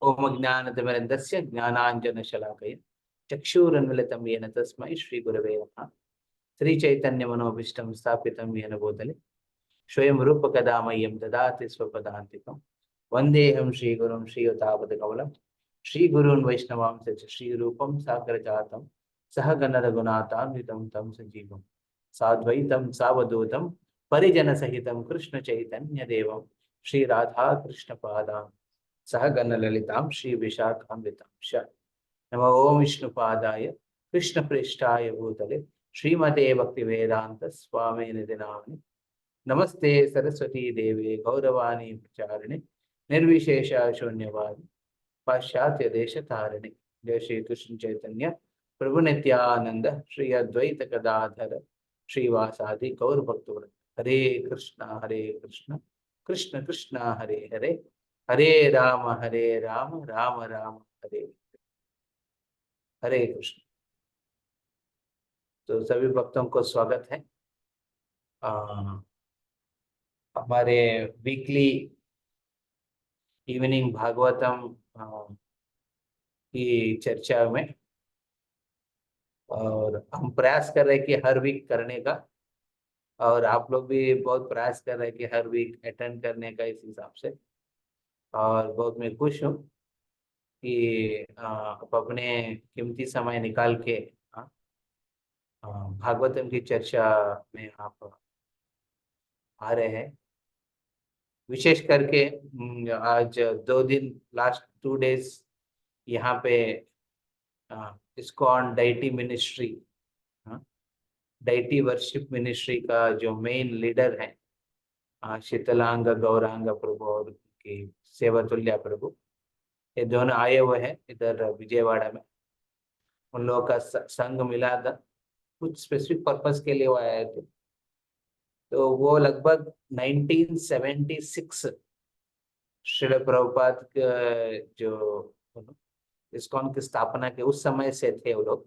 ओम ज्ञानतिमिरन्दस्य ज्ञानाञ्जनशलाकया चक्षुरुन्मिलितं येन तस्मै श्रीगुरवे नमः। श्रीचैतन्यमनोभीष्टं स्थापितं येन भूतले स्वयं रूपकदा मह्यं ददाति स्वपदान्तिकं। वन्देऽहं श्रीगुरुं श्रीयुतापदकमलं श्रीगुरून् वैष्णवांश्च श्रीरूपं साग्रजातं सहगण रघुनाथान्वितं तं सजीवं साद्वैतं सावधूतं परिजनसहितं कृष्णचैतन्यदेवं श्रीराधाकृष्णपादान् सहगण ललितां श्रीविशाखान्वितां च। नमो ओम विष्णुपादाय कृष्णप्रेष्ठाय भूतले श्रीमते भक्तिवेदांत स्वामिनिधि नामिने नमस्ते सरस्वती देवे गौरवाणी प्रचारिणे निर्विशेष शून्यवादी पाश्चात्य देश तारिणे। जय श्री कृष्ण चैतन्य प्रभु नित्यानंद श्री अद्वैत गदाधर श्रीवासादि गौर भक्तवृंद। हरे कृष्णा कृष्ण कृष्ण हरे हरे, हरे राम राम राम हरे हरे कृष्ण। तो सभी भक्तों को स्वागत है हमारे वीकली इवनिंग भागवतम की चर्चा में। और हम प्रयास कर रहे हैं कि हर वीक करने का, और आप लोग भी बहुत प्रयास कर रहे हैं कि हर वीक अटेंड करने का इस हिसाब से। और बहुत मैं खुश हूँ कि आप अपने कीमती समय निकाल के भागवतम की चर्चा में आप आ रहे हैं। विशेष करके आज 2 दिन, लास्ट 2 डेज यहाँ पे ISKCON deity ministry, deity worship ministry का जो मेन लीडर है शीतलांग गौरांग प्रभु और उनकी सेवतुल्य प्रभु, ये दोनों आए हुए हैं इधर विजयवाड़ा में। उन लोगों का संघ मिला था, कुछ स्पेसिफिक पर्पस के लिए वो आए थे। तो वो लगभग 1976 श्रील प्रभुपाद जो इस्कॉन की स्थापना के उस समय से थे वो लोग।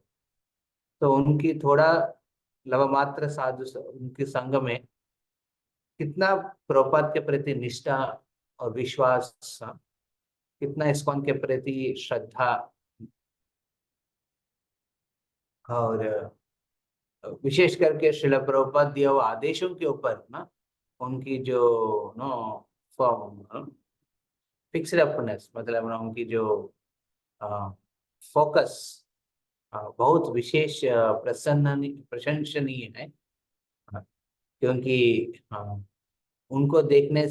तो उनकी थोड़ा लवमात्र साधु उनके संघ में कितना प्रभुपाद के प्रति निष्ठा और विश्वास, कितना इस्कॉन के प्रति श्रद्धा, और विशेष करके श्रील प्रभुपाद दिए हुए आदेशों के ऊपर ना उनकी जो फिक्स्ड अपनेस, मतलब ना उनकी जो फोकस बहुत विशेष प्रशंसनीय है। क्योंकि उनको देखने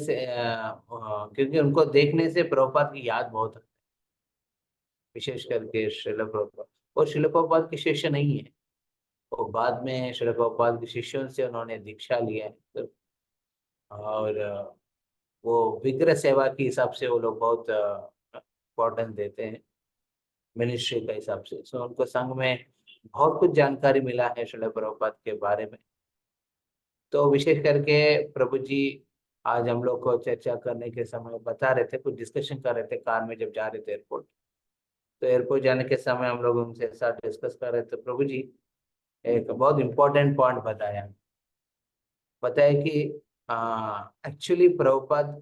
से प्रभुपाद की याद बहुत है। विशेष करके श्रील प्रभुपाद, और श्रील प्रभुपाद के शिष्य नहीं है, वो बाद में श्रील प्रभुपाद के शिष्यों से उन्होंने दीक्षा लिया है। तो और वो विग्रह सेवा के हिसाब से वो लोग बहुत इम्पोर्टेंस देते हैं मिनिस्ट्री के हिसाब से। सो उनको संघ में बहुत कुछ जानकारी मिला है श्रील प्रभुपाद के बारे में। तो विशेष करके प्रभु जी आज हम लोग को चर्चा करने के समय बता रहे थे, कुछ डिस्कशन कर रहे थे कार में जब जा रहे थे एयरपोर्ट। तो एयरपोर्ट जाने के समय हम लोग उनसे साथ डिस्कस कर रहे थे। प्रभु जी एक बहुत इम्पोर्टेंट पॉइंट बताया कि एक्चुअली प्रभुपाद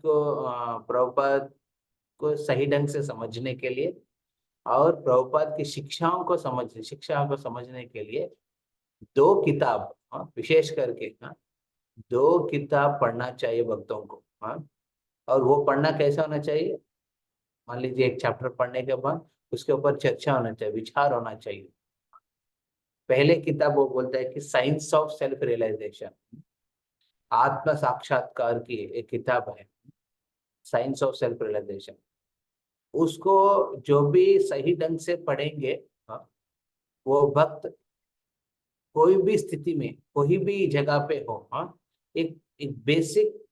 को सही ढंग से समझने के लिए और प्रभुपाद की शिक्षाओं को समझने के लिए 2 किताब, विशेष करके 2 किताब पढ़ना चाहिए भक्तों को। और वो पढ़ना कैसा होना चाहिए, मान लीजिए एक चैप्टर पढ़ने के बाद उसके ऊपर चर्चा होना चाहिए, विचार होना चाहिए। पहले किताब वो बोलता है कि साइंस ऑफ सेल्फ रियलाइजेशन, आत्म साक्षात्कार की एक किताब है, साइंस ऑफ सेल्फ रियलाइजेशन। उसको जो भी सही ढंग से पढ़ेंगे, वो भक्त कोई भी स्थिति में कोई भी जगह पे हो, एक बेसिक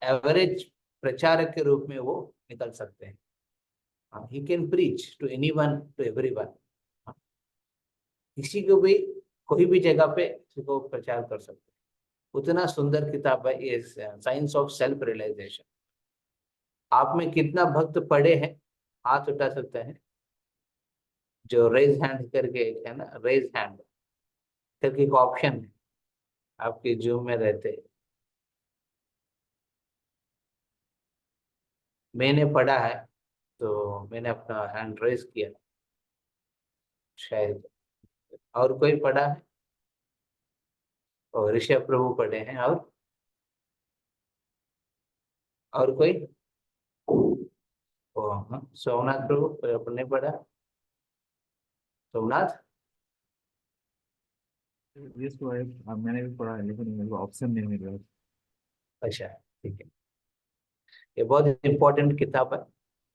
एवरेज प्रचारक के रूप में वो निकल सकते हैं। He can preach to anyone, to everyone. किसी को भी कोई भी जगह पे इसको प्रचार कर सकते हैं। उतना सुंदर किताब है ये साइंस ऑफ सेल्फ रियलाइजेशन। आप में कितना भक्त पढ़े हैं, हाथ उठा सकते हैं। जो रेज हैंड करके एक है ना, रेज हैंड करके एक ऑप्शन है आपके जूम में रहते हैं। मैंने पढ़ा है, तो मैंने अपना हैंड रेज किया शायद। और कोई पढ़ा है? और ऋषभ प्रभु पढ़े हैं, और कोई? ओ हाँ, सोमनाथ प्रभु अपने पढ़ा? सोमनाथ। यस भाई, मैंने भी पढ़ा है लेकिन मेरे को ऑप्शन नहीं मिल रहा। अच्छा, ठीक है। ये बहुत इंपॉर्टेंट किताब है।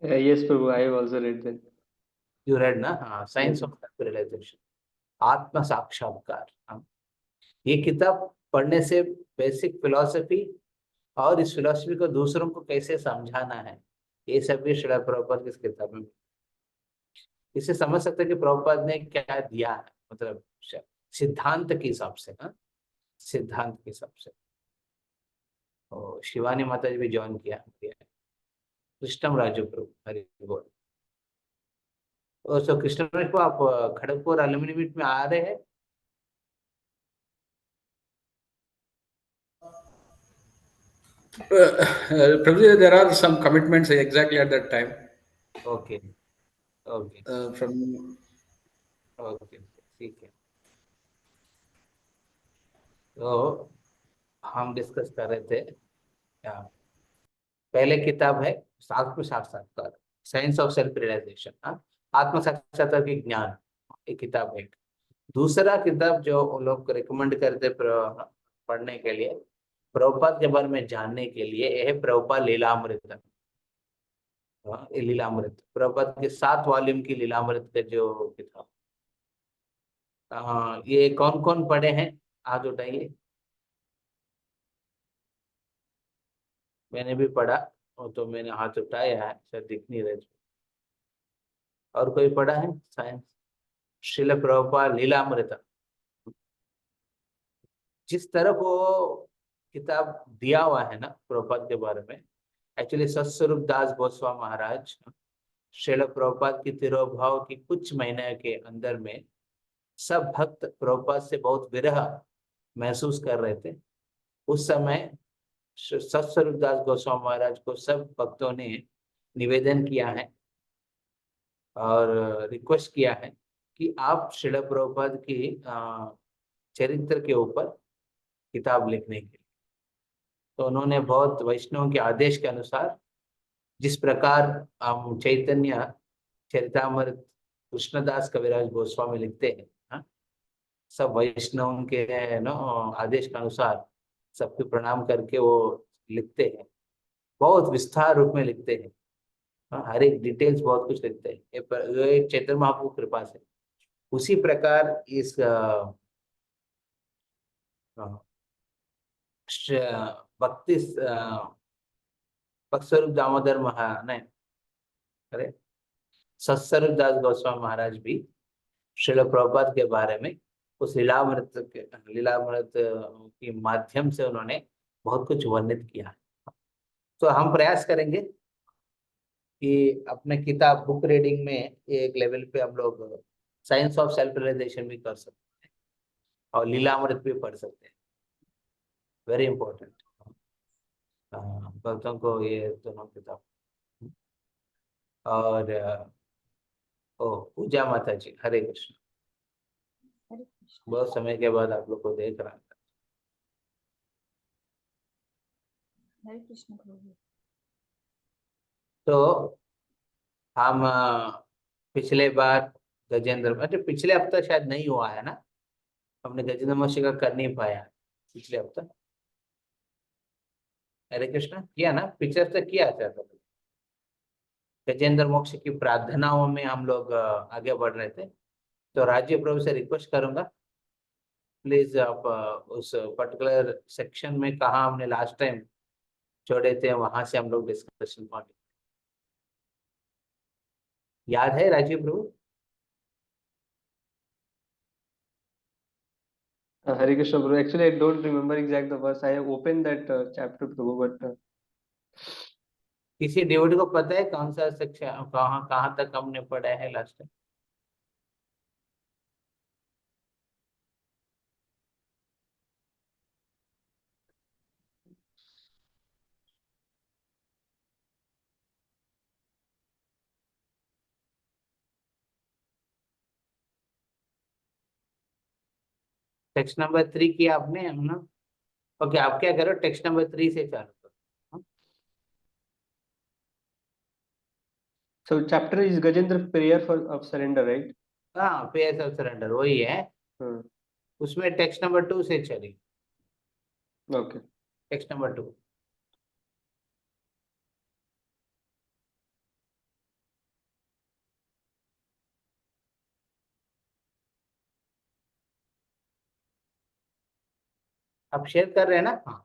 Yes, Prabhu, I have also read that. You read ना? हाँ, Yes. साइंस ऑफ रियलाइजेशन, आत्म साक्षात्कार। हाँ, ये किताब पढ़ने से बेसिक फिलॉसफी और इस फिलॉसफी को दूसरों को कैसे समझाना है, ये सब भी श्रील प्रभुपाद की इस किताब में। इससे समझ सकते हैं कि प्रभुपाद ने क्या दिया है, मतलब सिद्धांत के हिसाब से। हाँ, सिद्धांत के हिसाब से। और शिवानी माता जी भी ज्वाइन किया। कृष्णम राजू प्रभु, हरि बोल। और सो कृष्ण को आप खड़गपुर अलुमिनी मीट में आ रहे हैं? Prabhuji, there are some commitments exactly at that time. Okay, okay, From okay, ठीक है। तो हम डिस्कस कर रहे थे, पहले किताब है आत्म साक्षात्कार, साइंस ऑफ सेल्फ रियलाइजेशन। हाँ, आत्म साक्षात्कार की ज्ञान, एक किताब है। दूसरा किताब जो वो लोग रिकमेंड करते पढ़ने के लिए, प्रभुपाद के बारे में जानने के लिए, यह है प्रभुपाद लीलामृत। हाँ, ये लीलामृत प्रभुपाद के 7 वॉल्यूम की लीलामृत का जो किताब। ये कौन कौन पढ़े हैं? हाथ उठाइए। मैंने भी पढ़ा, और तो मैंने हाथ उठाया है, शायद दिख नहीं रहे। और कोई पढ़ा है? साइंस, श्रील प्रभुपाद लीलामृत। जिस तरह वो किताब दिया हुआ है ना प्रभुपाद के बारे में, एक्चुअली सत्स्वरूप दास गोस्वामी महाराज श्रील प्रभुपाद की तिरोभाव की कुछ महीने के अंदर में सब भक्त प्रभुपाद से बहुत विरह महसूस कर रहे थे। उस समय सत्स्वरूप दास गोस्वामी महाराज को सब भक्तों ने निवेदन किया है और रिक्वेस्ट किया है कि आप श्रील प्रभुपाद की चरित्र के ऊपर किताब लिखने के लिए। तो उन्होंने बहुत वैष्णव के आदेश के अनुसार, जिस प्रकार हम चैतन्य चरितामृत कृष्णदास कविराज गोस्वामी लिखते हैं, हाँ, सब वैष्णव के नो आदेश के अनुसार सबके प्रणाम करके वो लिखते हैं, बहुत विस्तार रूप में लिखते हैं। हाँ, हर एक डिटेल्स बहुत कुछ लिखते हैं। ये चैतन्य महाप्रभु की कृपा से। उसी प्रकार इस भक्ति स्वरूप दामोदर महा नहीं, अरे सत्स्वरूप दास गोस्वामी महाराज भी श्रील प्रभुपाद के बारे में उस लीलामृत के माध्यम से उन्होंने बहुत कुछ वर्णित किया है। तो हम प्रयास करेंगे कि अपने किताब बुक रीडिंग में एक लेवल पे हम लोग साइंस ऑफ सेल्फ रियलाइजेशन भी कर सकते हैं और लीलामृत भी पढ़ सकते हैं। वेरी इंपॉर्टेंट भक्तों को ये दोनों किताब। और ओ पूजा माता जी, हरे कृष्ण। हरे कृष्ण। बहुत समय के बाद आप लोग को देख रहा था। हरे कृष्ण प्रभु। तो हम पिछले बार गजेंद्र, अच्छा पिछले हफ्ता शायद नहीं हुआ है ना, हमने गजेंद्र मोक्ष का कर नहीं पाया पिछले हफ्ता। हरे कृष्ण किया ना, पिछले हफ्ता किया था। गजेंद्र मोक्ष की प्रार्थनाओं में हम लोग आगे बढ़ रहे थे। तो राजीव प्रभु से रिक्वेस्ट करूंगा, प्लीज आप उस पर्टिकुलर सेक्शन में कहा हमने लास्ट टाइम छोड़े थे, वहां से हम लोग डिस्कशन पॉइंट। याद है राजीव प्रभु? Hare Krishna, Prabhu. Actually, I don't remember exact the verse. I have opened that chapter, Prabhu, but किसी डिवोटी को पता है कौन सा सेक्शन, कहाँ कहाँ तक हमने पढ़ा है लास्ट टाइम? टेक्स्ट नंबर 3 किया आपने, हम ना? ओके, आप क्या करो, टेक्स्ट नंबर 3 से चालू करो। So chapter is Gajendra prayer for of surrender, right? हाँ, पेयर्स ऑफ सरेंडर वही है। Hmm. उसमें टेक्स्ट नंबर 2 से चली, Okay. Text number 2। आप शेयर कर रहे हैं ना? हाँ।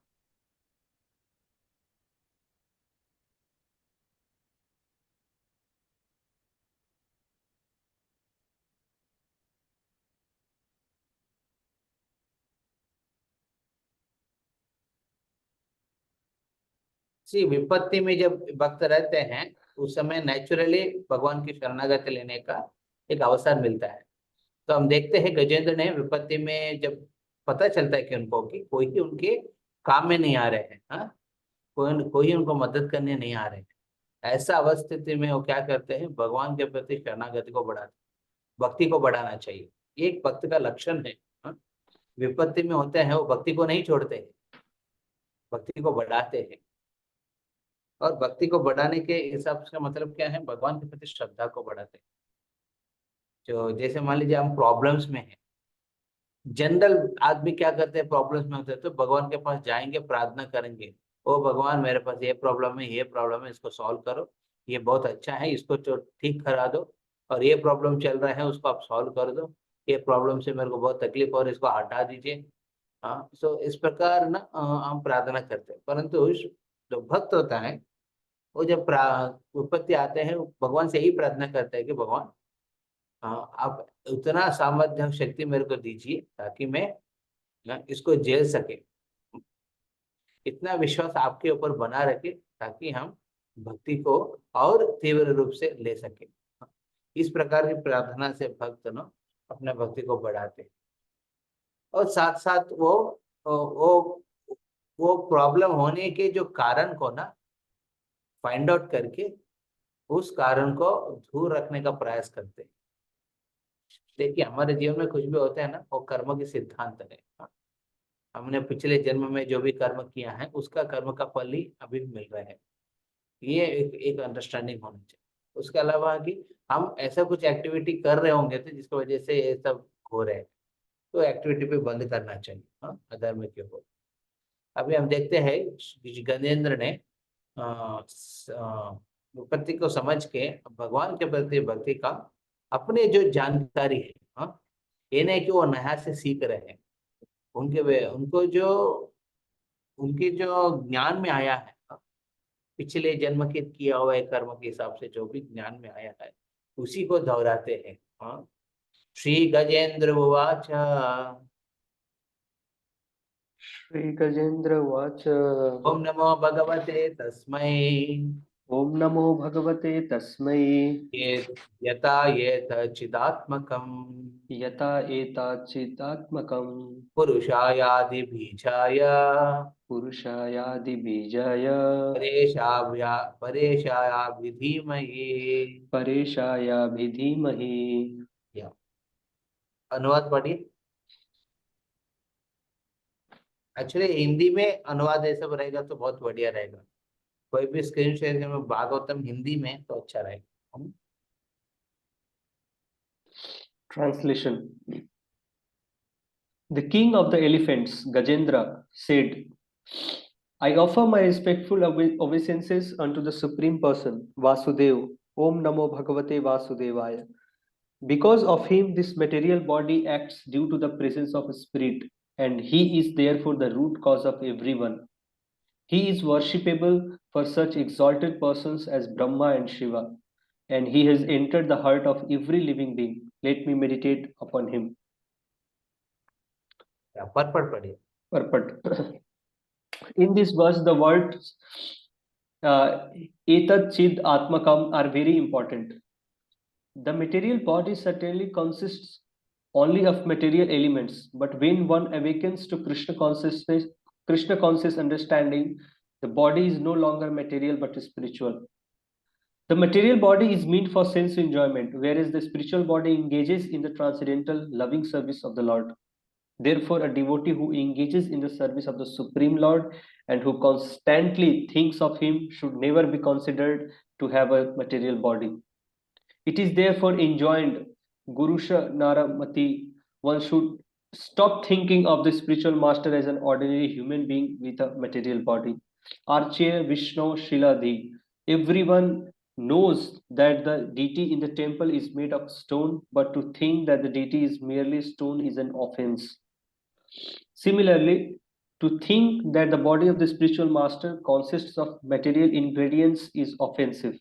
सी विपत्ति में जब भक्त रहते हैं उस समय नेचुरली भगवान की शरणागति लेने का एक अवसर मिलता है। तो हम देखते हैं गजेंद्र ने विपत्ति में जब पता चलता है कि उनको कि कोई उनके काम में नहीं आ रहे हैं, हाँ, कोई उनको मदद करने नहीं आ रहे हैं, ऐसा अवस्थिति में वो क्या करते हैं, भगवान के प्रति शरणागति को बढ़ाते, भक्ति को बढ़ाना चाहिए। ये एक भक्त का लक्षण है, हाँ? विपत्ति में होते हैं वो भक्ति को नहीं छोड़ते हैं, भक्ति को बढ़ाते हैं। और भक्ति को बढ़ाने के हिसाब से मतलब क्या है, भगवान के प्रति श्रद्धा को बढ़ाते हैं। जो जैसे मान लीजिए हम प्रॉब्लम्स में हैं, जनरल आदमी क्या करते हैं, प्रॉब्लम्स में होते हैं तो भगवान के पास जाएंगे, प्रार्थना करेंगे, ओ भगवान मेरे पास ये प्रॉब्लम है, ये प्रॉब्लम है, इसको सॉल्व करो, ये बहुत अच्छा है, इसको ठीक करा दो, और ये प्रॉब्लम चल रहा है उसको आप सॉल्व कर दो, ये प्रॉब्लम से मेरे को बहुत तकलीफ और इसको हटा दीजिए। हाँ, सो इस प्रकार ना हम प्रार्थना करते हैं। परंतु जो भक्त होता है वो जब विपत्ति आते हैं भगवान से यही प्रार्थना करते हैं कि भगवान आप उतना सामर्थ्य शक्ति मेरे को दीजिए ताकि मैं इसको झेल सके, इतना विश्वास आपके ऊपर बना रखे ताकि हम भक्ति को और तीव्र रूप से ले सके। इस प्रकार की प्रार्थना से भक्त न अपने भक्ति को बढ़ाते हैं। और साथ साथ वो प्रॉब्लम होने के जो कारण को ना फाइंड आउट करके उस कारण को दूर रखने का प्रयास करते हैं। देखिए हमारे जीवन में कुछ भी होता है ना, वो कर्म के सिद्धांत है। हमने पिछले जन्म में जो भी कर्म किया है उसका कर्म का फल ही अभी मिल रहा है, ये एक अंडरस्टैंडिंग होनी चाहिए। उसके अलावा कि हम ऐसा कुछ एक्टिविटी कर रहे होंगे तो जिसकी वजह से ये सब हो रहे हैं, तो एक्टिविटी पे बंद करना चाहिए, हाँ, अधर्म क्यों हो। अभी हम देखते हैं गजेंद्र ने विपत्ति को समझ के भगवान के प्रति भक्ति का अपने जो जानकारी है, हाँ, ये नहीं कि वो नया से सीख रहे हैं, उनके जो ज्ञान में आया है, हाँ, पिछले जन्म के किया हुआ कर्म के हिसाब से जो भी ज्ञान में आया है उसी को दोहराते हैं। हाँ, श्री गजेंद्र उवाच Shri Gajendra Vacha. ओम नमो भगवते तस्मै Om Namo Bhagavate Tasmai ये यथा ये चिदात्मकम Yata Eta Chidatmakam पुरुषायादि बीजाय Purushayadi Bijaya परेशाया विधीमये। Pareshaya Bhidhimahi. या अनुवाद पढ़िए। एक्चुअली हिंदी में अनुवाद ऐसा रहेगा तो बहुत बढ़िया रहेगा। कोई भी स्क्रीन शेयर में भागवतम हिंदी में तो अच्छा रहेगा। Translation. The king of the elephants, Gajendra, said, I offer my respectful obeisances unto the Supreme Person, Vasudev, Om Namo Bhagavate Vasudevaya. Because of him, this material body acts due to the presence of a spirit, and he is therefore the root cause of everyone. He is worshipable for such exalted persons as Brahma and Shiva, and he has entered the heart of every living being. Let me meditate upon him. पर्पट पढ़िए। Purport. In this verse, the words etat chid atmakam are very important. The material body certainly consists only of material elements, but when one awakens to Krishna conscious understanding, the body is no longer material but spiritual. The material body is meant for sense enjoyment, whereas the spiritual body engages in the transcendental loving service of the Lord. Therefore, a devotee who engages in the service of the Supreme Lord and who constantly thinks of him should never be considered to have a material body. It is therefore enjoined, Gurusha Naramati, one should stop thinking of the spiritual master as an ordinary human being with a material body. Arche Vishnu Shiladi. Everyone knows that the deity in the temple is made of stone, but to think that the deity is merely stone is an offense. Similarly, to think that the body of the spiritual master consists of material ingredients is offensive.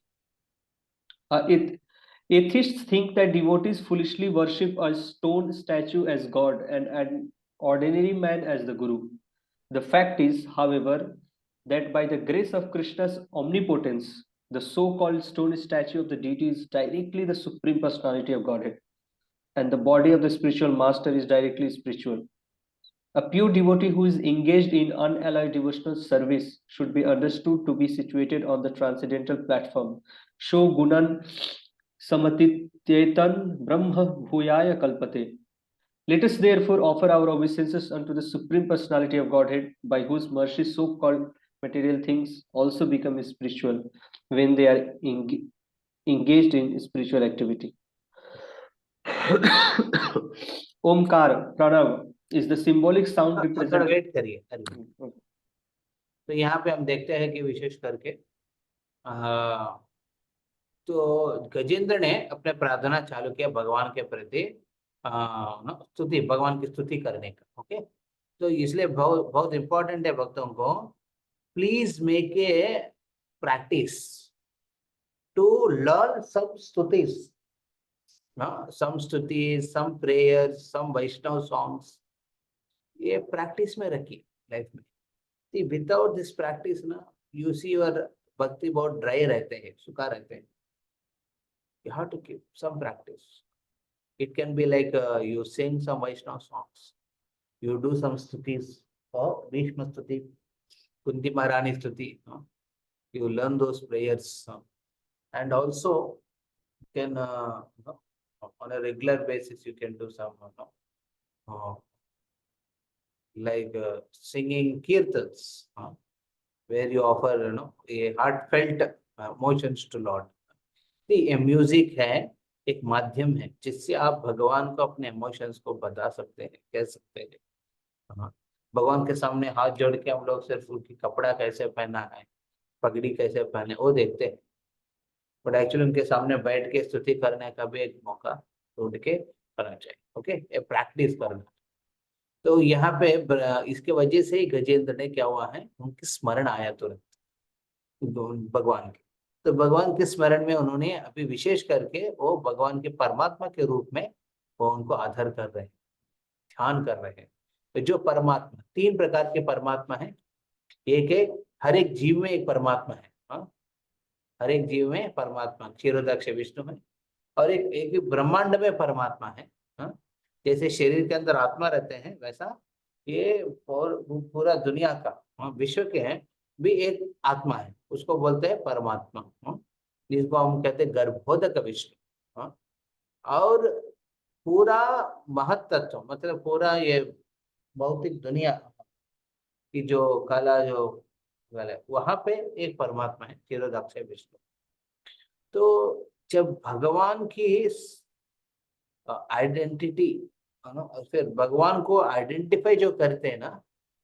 Atheists think that devotees foolishly worship a stone statue as God and an ordinary man as the Guru. The fact is, however, that by the grace of Krishna's omnipotence, the so-called stone statue of the deity is directly the Supreme Personality of Godhead, and the body of the spiritual master is directly spiritual. A pure devotee who is engaged in unalloyed devotional service should be understood to be situated on the transcendental platform. Sho gunan samatityetan brahma bhuyaya kalpate. Let us therefore offer our obeisances unto the Supreme Personality of Godhead, by whose mercy so-called material things also become spiritual when they are engaged in spiritual activity. Omkar, Pranav, is the symbolic sound थोड़ा represented. Wait करिए तो यहाँ पे हम देखते हैं कि विशेष करके तो गजेंद्र ने अपने प्रार्थना चालू किया भगवान के प्रति स्तुति, भगवान की स्तुति करने का। ओके, तो इसलिए बहुत बहुत इंपॉर्टेंट है भक्तों को, please make a practice to learn some स्तुतिस, सम स्तुतिस, some prayers, some Vaishnav songs, ये प्रैक्टिस में रखिए लाइफ में। See, without this practice ना, you see your भक्ति बहुत ड्राई रहते हैं, सूखा रहते हैं। You have to keep some practice. It can be like you sing some Vaishnava songs, you do some stutis, or Bhishma stuti, Kunti Maharani stuti. You learn those prayers, and also you can on a regular basis you can do some like singing kirtans, where you offer a heartfelt emotions to Lord. ये music है, एक माध्यम है जिससे आप भगवान को अपने इमोशंस को बता सकते हैं, कह सकते हैं। भगवान के सामने हाथ जोड़ के हम लोग सिर्फ उनकी कपड़ा कैसे पहना है, पगड़ी कैसे पहने, वो देखते हैं, बट एक्चुअली उनके सामने बैठ के स्तुति करने का भी एक मौका ढूंढ के करना चाहिए। ओके, ये प्रैक्टिस करना। तो यहाँ पे इसके वजह से गजेंद्र ने क्या हुआ है, उनकी स्मरण आया तुरंत भगवान के। तो भगवान के स्मरण में उन्होंने अभी विशेष करके वो भगवान के परमात्मा के रूप में वो उनको आदर कर रहे हैं, ध्यान कर रहे हैं। तो जो परमात्मा, तीन प्रकार के परमात्मा है, एक है हर एक जीव में एक परमात्मा है, हर एक जीव में परमात्मा क्षीरोदक्ष विष्णु है, और एक ब्रह्मांड में परमात्मा है। जैसे शरीर के अंदर आत्मा रहते हैं, वैसा ये पूरा दुनिया का विश्व के हैं भी एक आत्मा है, उसको बोलते हैं परमात्मा, जिसको हम कहते हैं गर्भोदक विष्णु। और पूरा महत्तत्व मतलब पूरा ये भौतिक दुनिया की जो कला जो वहां पे एक परमात्मा है क्षीरोदक्ष विष्णु। तो जब भगवान की आइडेंटिटी फिर भगवान को आइडेंटिफाई जो करते हैं ना,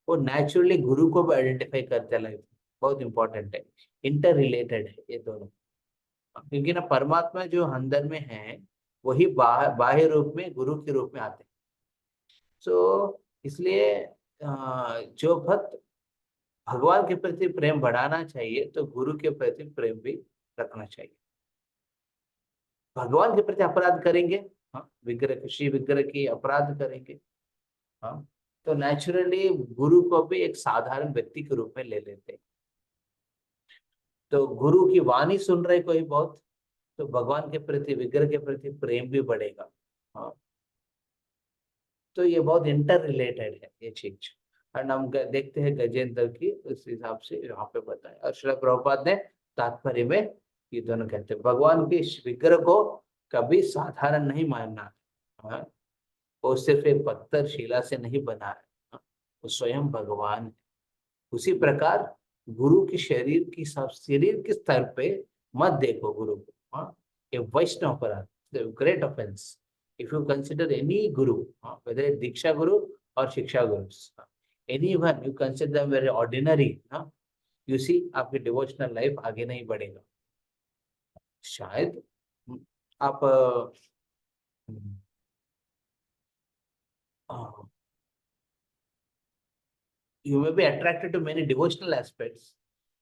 वो नेचुरली गुरु को भी आइडेंटिफाई करते हैं लाइफ। बहुत इंपॉर्टेंट है, इंटर रिलेटेड है ये दोनों, क्योंकि ना परमात्मा जो अंदर में है वही बाह्य रूप में गुरु के रूप में आते हैं। सो इसलिए जो भक्त भगवान के प्रति प्रेम बढ़ाना चाहिए तो गुरु के प्रति प्रेम भी रखना चाहिए। भगवान के प्रति अपराध करेंगे, विग्रह श्री विग्रह की अपराध करेंगे, तो नेचुरली गुरु को भी एक साधारण व्यक्ति के रूप में ले लेते हैं। तो गुरु की वाणी सुन रहे कोई बहुत, तो भगवान के प्रति विग्रह के प्रति प्रेम भी बढ़ेगा। तो ये बहुत इंटर रिलेटेड है ये चीज, और हम देखते हैं गजेंद्र की उस हिसाब से यहाँ पे बताया। और श्रील प्रभुपाद ने तात्पर्य में ये दोनों कहते हैं भगवान के विग्रह को कभी साधारण नहीं मानना, वो सिर्फ एक पत्थर शिला से नहीं बना है, हाँ, वो स्वयं भगवान है। उसी प्रकार गुरु की शरीर के स्तर पे मत देखो गुरु को, हाँ, ये वैष्णव अपराध, great offense if you consider any guru, whether दीक्षा गुरु और शिक्षा guru, any one you consider very ordinary, you see आपकी डिवोशनल लाइफ आगे नहीं बढ़ेगा। शायद आप you may be attracted to many devotional aspects,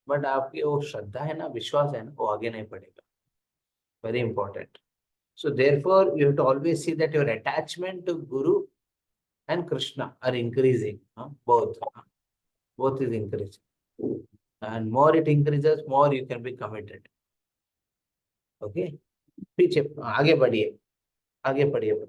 but आपकी वो श्रद्धा है ना, विश्वास है ना, वो आगे नहीं बढ़ेगा। Very important. So therefore, you have to always see that your attachment to Guru and Krishna are increasing. Both. Both is increasing. And more it increases, more you can be committed. Okay? पीछे आगे बढ़िए, आगे बढ़िए।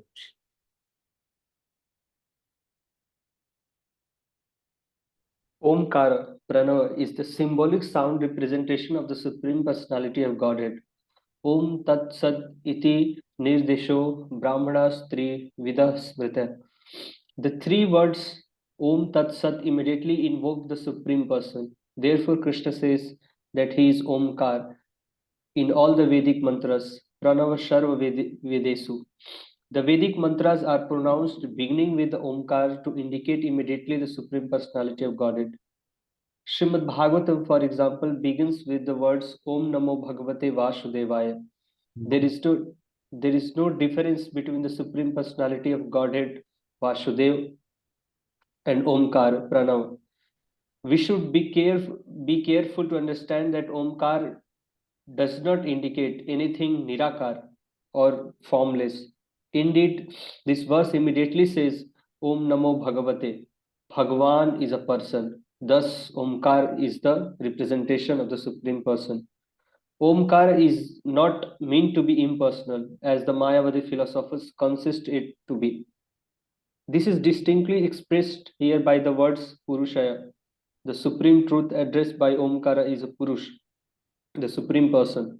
Omkara, Pranava, is the symbolic sound representation of the Supreme Personality of Godhead. Om Tat Sat Iti Nirdesho Brahmanastri Vida Smrita. The three words Om Tat Sat immediately invoke the Supreme Person. Therefore, Krishna says that he is Omkar in all the Vedic mantras, Pranava Sharva Vedesu. The Vedic mantras are pronounced beginning with the Omkar to indicate immediately the Supreme Personality of Godhead. Srimad Bhagavatam, for example, begins with the words Om Namo Bhagavate Vasudevaya. There is no difference between the Supreme Personality of Godhead, Vasudev, and Omkar, Pranav. We should be careful to understand that Omkar does not indicate anything Nirakar or formless. Indeed, this verse immediately says Om Namo Bhagavate. Bhagavan is a person. Thus, Omkar is the representation of the Supreme Person. Omkar is not meant to be impersonal, as the Mayavadi philosophers consist it to be. This is distinctly expressed here by the words Purushaya. The supreme truth addressed by Omkara is a Purush, the Supreme Person.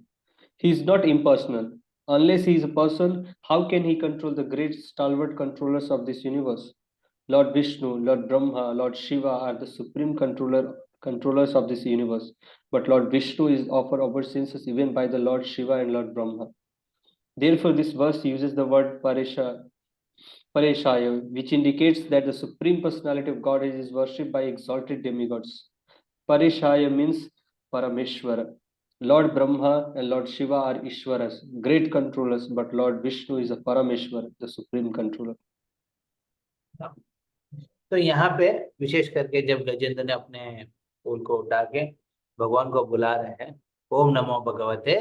He is not impersonal. Unless he is a person, how can he control the great stalwart controllers of this universe? Lord Vishnu, Lord Brahma, Lord Shiva are the supreme controllers of this universe. But Lord Vishnu is offered obeisances even by the Lord Shiva and Lord Brahma. Therefore, this verse uses the word Pareshaya, which indicates that the supreme personality of God is worshipped by exalted demigods. Pareshaya means Parameshwara. Lord Brahma and Lord Shiva are Ishwaras, great controllers, but Lord Vishnu is a Parameshwara, the supreme controller. तो यहाँ पे विशेष करके जब गजेंद्र ने अपने फूल को उठा के भगवान को बुला रहे हैं, ओम नमो भगवते,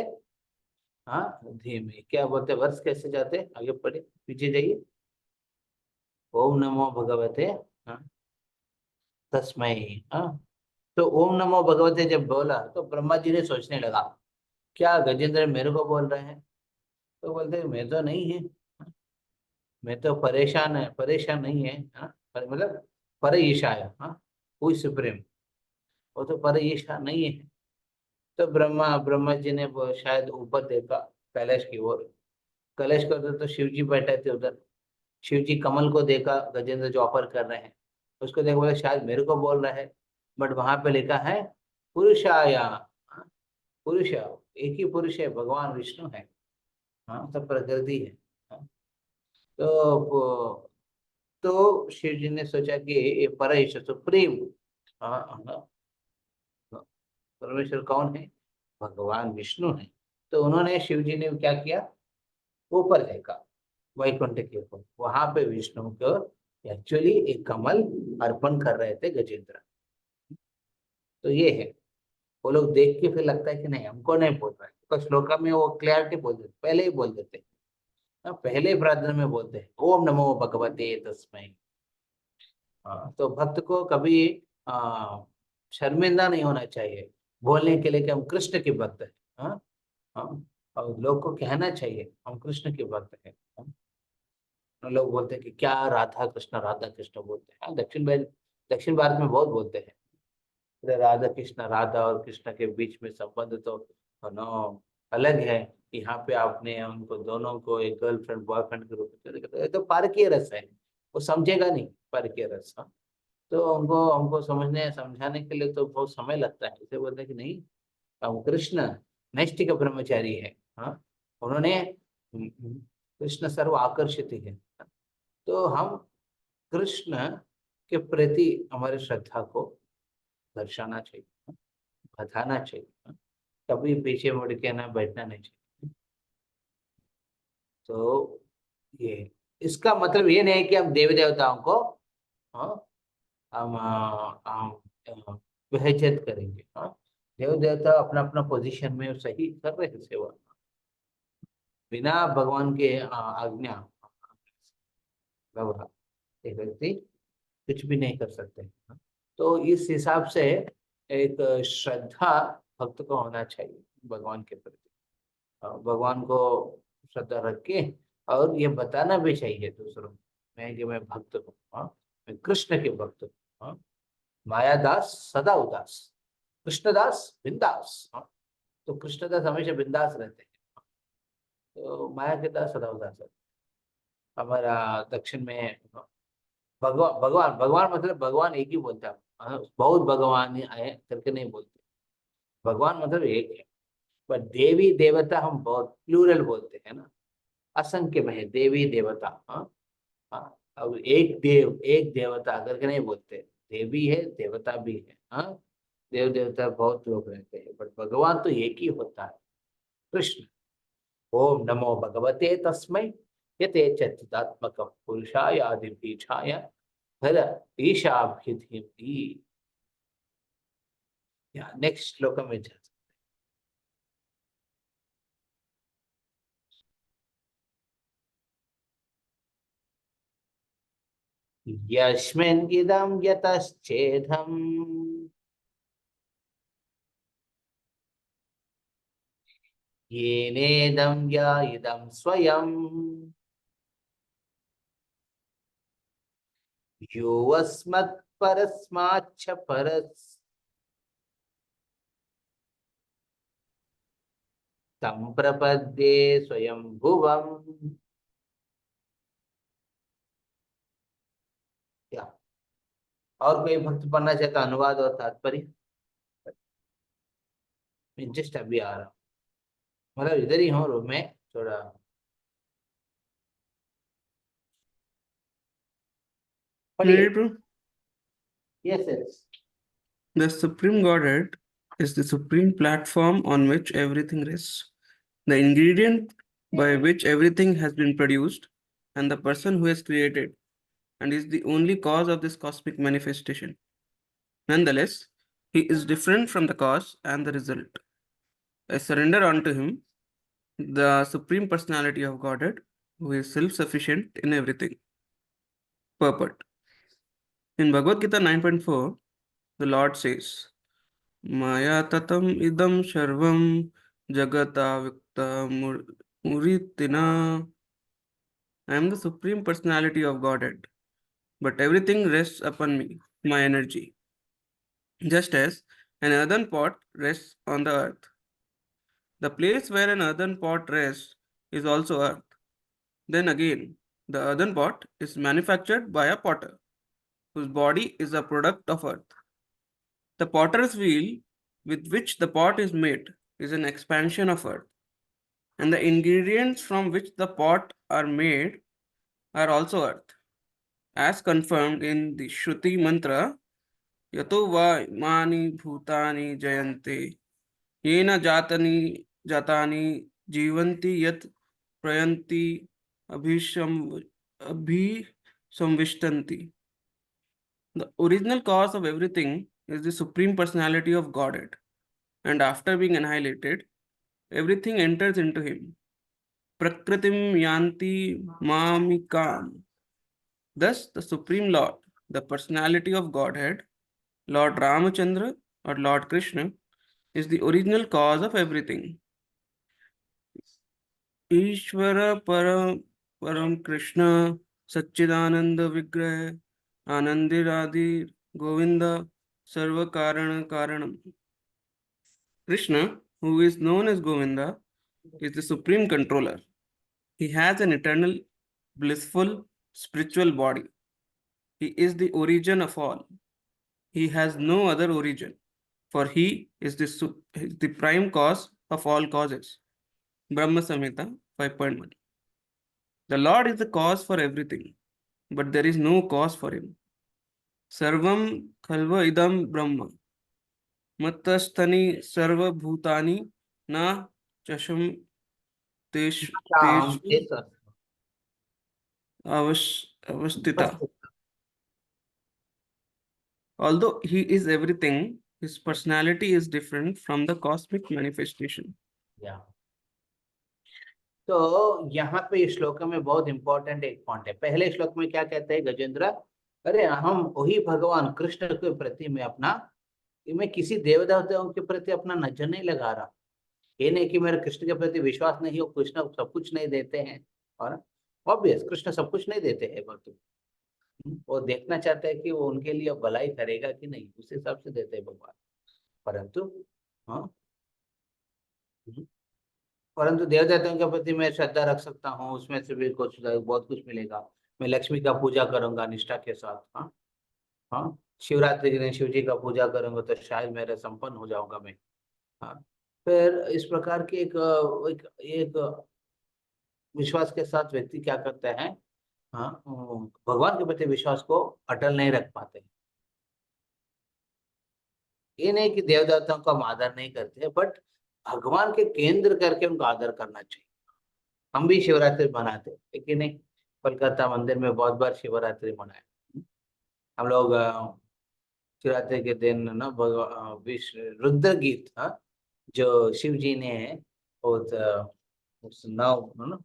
हाँ, धीमे, क्या बोलते, वर्ष कैसे जाते, आगे पढ़े, पीछे जाइए। ओम नमो भगवते, हाँ, तस्मै, हाँ। तो ओम नमो भगवते जब बोला तो ब्रह्मा जी ने सोचने लगा, क्या गजेंद्र मेरे को बोल रहे हैं? तो बोलते मैं तो नहीं है, मैं तो परेशान नहीं है, हाँ, मतलब पर ईशा है, हाँ, कोई सुप्रीम, वो तो पर ईशा नहीं है। तो ब्रह्मा जी ने वो शायद ऊपर देखा कैलाश की ओर, कैलाश को तो शिव जी बैठे थे उधर, शिव जी कमल को देखा, गजेंद्र जो ऑफर कर रहे हैं उसको देखा, बोला शायद मेरे को बोल रहा है, बट वहां पे लिखा है पुरुषाया, हाँ, पुरुष, एक ही पुरुष है, भगवान विष्णु है, हाँ, सब प्रकृति है, हाँ। तो शिव जी ने सोचा कि ये परमेश्वर सुप्रीम, हाँ, हाँ, परमेश्वर कौन है? भगवान विष्णु है। तो उन्होंने, शिव जी ने क्या किया, ऊपर देखा वैकुंठ के ऊपर, वहां पे विष्णु को एक्चुअली एक कमल अर्पण कर रहे थे गजेंद्र। तो ये है, वो लोग देख के फिर लगता है कि नहीं, हमको नहीं बोल रहा है, तो श्लोका में वो क्लियरिटी बोल देते, पहले ही बोल देते, पहले ही प्रार्थना में बोलते हैं ओम नमो भगवते तस्मै। तो भक्त को कभी शर्मिंदा नहीं होना चाहिए बोलने के लिए कि हम कृष्ण के भक्त हैं, हाँ, हाँ, और लोग को कहना चाहिए हम कृष्ण के भक्त हैं, हाँ। लोग बोलते हैं कि क्या राधा कृष्ण बोलते हैं, हाँ, दक्षिण भारत में बहुत बोलते हैं राधा कृष्ण, राधा और कृष्ण के बीच में संबंध तो नो, अलग है। यहाँ पे आपने उनको दोनों को एक गर्लफ्रेंड बॉयफ्रेंड के रूप में देखा, तो ये तो परकीय रस है, वो समझेगा नहीं परकीय रस। हाँ। तो उनको हमको समझने समझाने के लिए तो बहुत समय लगता है, इसे बोलते हैं कि नहीं, हम कृष्ण नैष्ठिक ब्रह्मचारी है। हाँ। उन्होंने कृष्ण सर्व आकर्षित है। तो हम कृष्ण के प्रति हमारी श्रद्धा को दर्शाना चाहिए, बताना चाहिए। कभी पीछे मुड़ के ना बैठना नहीं चाहिए। तो ये, इसका मतलब ये नहीं कि हम देवी देवताओं को, हाँ, हम बेइज्जत करेंगे। हाँ। देव देवता अपना अपना पोजीशन में सही कर रहे हैं सेवा, बिना भगवान के आज्ञा व्यवहार एक व्यक्ति कुछ भी नहीं कर सकते। हाँ। तो इस हिसाब से एक श्रद्धा भक्त को होना चाहिए भगवान के प्रति। भगवान को श्रद्धा रख के, और ये बताना भी चाहिए दूसरों को, मैं कि मैं भक्त हूँ। हाँ। मैं कृष्ण के भक्त हूँ। हाँ। मायादास सदा उदास, कृष्णदास बिंदास। हाँ। तो कृष्णदास हमेशा बिंदास रहते हैं, तो माया के दास सदा उदास रहते हैं। हमारा दक्षिण में भगवान भगवान भगवान मतलब भगवान एक ही बोलता है। बहुत भगवान आए करके नहीं बोलते, भगवान मतलब एक है। पर देवी देवता हम बहुत प्लूरल बोलते हैं ना, असंख्य में है देवी देवता। हाँ। हाँ। अब एक देव एक देवता करके नहीं बोलते, देवी है देवता भी है। हाँ। देव देवता बहुत लोग रहते हैं, बट भगवान तो एक ही होता है, कृष्ण। ओम नमो भगवते तस्मै यते चिदात्मक पुरुषाय आदि पीछाय हर ईशाभिधि। या नेक्स्ट श्लोक में जा। यस्मिन् इदं यतश्चेदम् येनेदं या इदं स्वयं योऽस्मत् परस्माच्च परस् तं प्रपद्ये स्वयं भुवम्। क्या और कोई भक्त पढ़ना चाहता? अनुवाद और तात्पर्य मैं जस्ट अभी आ रहा हूँ, मतलब इधर ही हूँ रूम में थोड़ा। पढ़िए। Creator, yes yes. the Supreme Godhead is the supreme platform on which everything rests, the ingredient by which everything has been produced, and the person who has created, and is the only cause of this cosmic manifestation. Nonetheless, he is different from the cause and the result. I surrender unto him, the Supreme Personality of Godhead, who is self sufficient in everything. Purport. In Bhagavad Gita 9.4, the Lord says, Maya tatam idam sharvam jagata vikta muritina. I am the Supreme Personality of Godhead, but everything rests upon me, my energy, just as an earthen pot rests on the earth. The place where an earthen pot rests is also earth. Then again, the earthen pot is manufactured by a potter, whose body is a product of earth. The potter's wheel with which the pot is made is an expansion of earth, and the ingredients from which the pot are made are also earth, as confirmed in the Shruti mantra Yato va imani bhutani jayante yena jatani jivanti yat prayanti abhisamvishtanti. The original cause of everything is the Supreme Personality of Godhead, and after being annihilated, everything enters into him. Prakritim yanti mamikam. Thus, the Supreme Lord, the personality of Godhead, Lord Ramachandra or Lord Krishna, is the original cause of everything. Ishvara Param Krishna Satchidananda Vigraha Anandiradi Govinda Sarva Karana Karanam. Krishna, who is known as Govinda, is the supreme controller. He has an eternal, blissful, spiritual body. He is the origin of all. He has no other origin, for he is the prime cause of all causes. Brahma Samhita 5.1. The Lord is the cause for everything, but there is no cause for him. Sarvam khalva idam Brahma. Mattasthani sarva bhutani na chasham हम teshu एक avastita. Although he is everything, his personality is different from the cosmic manifestation. या तो यहाँ पे इस श्लोक में बहुत इंपॉर्टेंट एक पॉइंट है। पहले श्लोक में क्या कहते हैं गजेंद्र, अरे हम वही भगवान कृष्ण के प्रति मैं किसी देवताओं के प्रति अपना नजर नहीं लगा रहा। ये नहीं कि मेरा कृष्ण के प्रति विश्वास नहीं हो, कृष्ण सब कुछ नहीं देते हैं, और ऑब्वियस कृष्ण सब कुछ नहीं देते हैं, वो देखना चाहते हैं कि वो उनके लिए भलाई करेगा कि नहीं, उस हिसाब से देते हैं भगवान। परंतु हाँ, परंतु देवताओं के प्रति मैं श्रद्धा रख सकता हूँ, उसमें से भी कुछ बहुत कुछ मिलेगा। मैं लक्ष्मी का पूजा करूंगा निष्ठा के साथ, हाँ हाँ, शिवरात्रि के दिन शिव जी का पूजा करूंगा तो शायद मेरा संपन्न हो जाऊंगा मैं, हाँ। फिर इस प्रकार की एक विश्वास के साथ व्यक्ति क्या करता है, हाँ, भगवान के प्रति विश्वास को अटल नहीं रख पाते। ये नहीं कि देवताओं का हम आदर नहीं करते, बट भगवान के केंद्र करके उनको आदर करना चाहिए। हम भी शिवरात्रि मनाते, लेकिन नहीं, कोलकाता मंदिर में बहुत बार शिवरात्रि मनाए हम लोग। शिवरात्रि के दिन ना रुद्र गीत, हाँ, जो शिव जी ने उस 9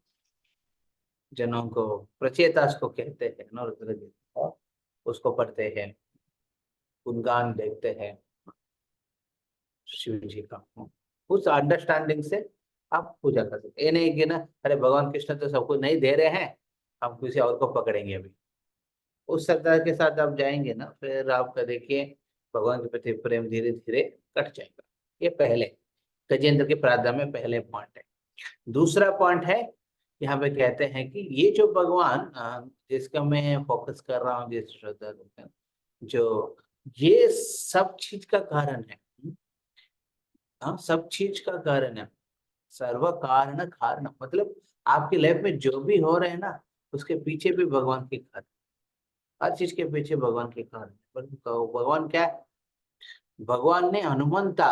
जनों को प्रचेतास को कहते हैं ना, रुद्र गीत, और उसको पढ़ते हैं, गुणगान देखते हैं शिव जी का। उस अंडरस्टैंडिंग से आप पूजा कर सकते। ये नहीं कि ना अरे भगवान कृष्ण तो सबको नहीं दे रहे हैं, हम किसी और को पकड़ेंगे अभी। उस श्रद्धा के साथ आप जाएंगे ना, फिर आपका देखिए भगवान के प्रति प्रेम धीरे धीरे कट जाएगा। ये पहले गजेंद्र की प्रार्थना में पहले पॉइंट है। दूसरा पॉइंट है, यहाँ पे कहते हैं कि ये जो भगवान जिसका मैं फोकस कर रहा हूँ, जिस श्रद्धा जो ये सब चीज का कारण है, हाँ, सब चीज का कारण है, सर्व कारण कारण, मतलब आपकी लाइफ में जो भी हो रहे हैं ना, उसके पीछे भी भगवान के कारण, हर चीज के पीछे भगवान के कारण। भगवान क्या है, भगवान ने हनुमंता,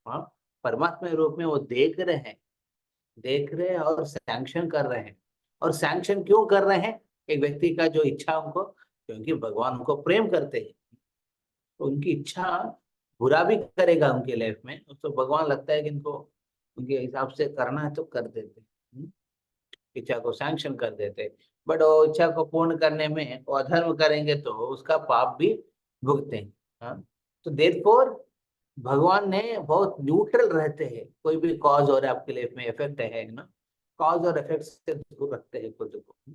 हाँ, परमात्मा रूप में वो देख रहे हैं और सैंक्शन कर रहे हैं। और सैंक्शन क्यों कर रहे हैं, एक व्यक्ति का जो इच्छा उनको, क्योंकि भगवान उनको प्रेम करते हैं, तो उनकी इच्छा बुरा भी करेगा उनके लाइफ में, तो भगवान लगता है कि इनको उनके हिसाब से करना है तो कर देते, इच्छा को सैंक्शन कर देते। बट वो इच्छा को पूर्ण करने में वो अधर्म करेंगे तो उसका पाप भी भुगते हैं, हाँ। तो देयरफॉर भगवान ने बहुत न्यूट्रल रहते हैं, कोई भी कॉज और आपके लाइफ में इफेक्ट है ना, कॉज और इफेक्ट से दूर रखते हैं खुद को।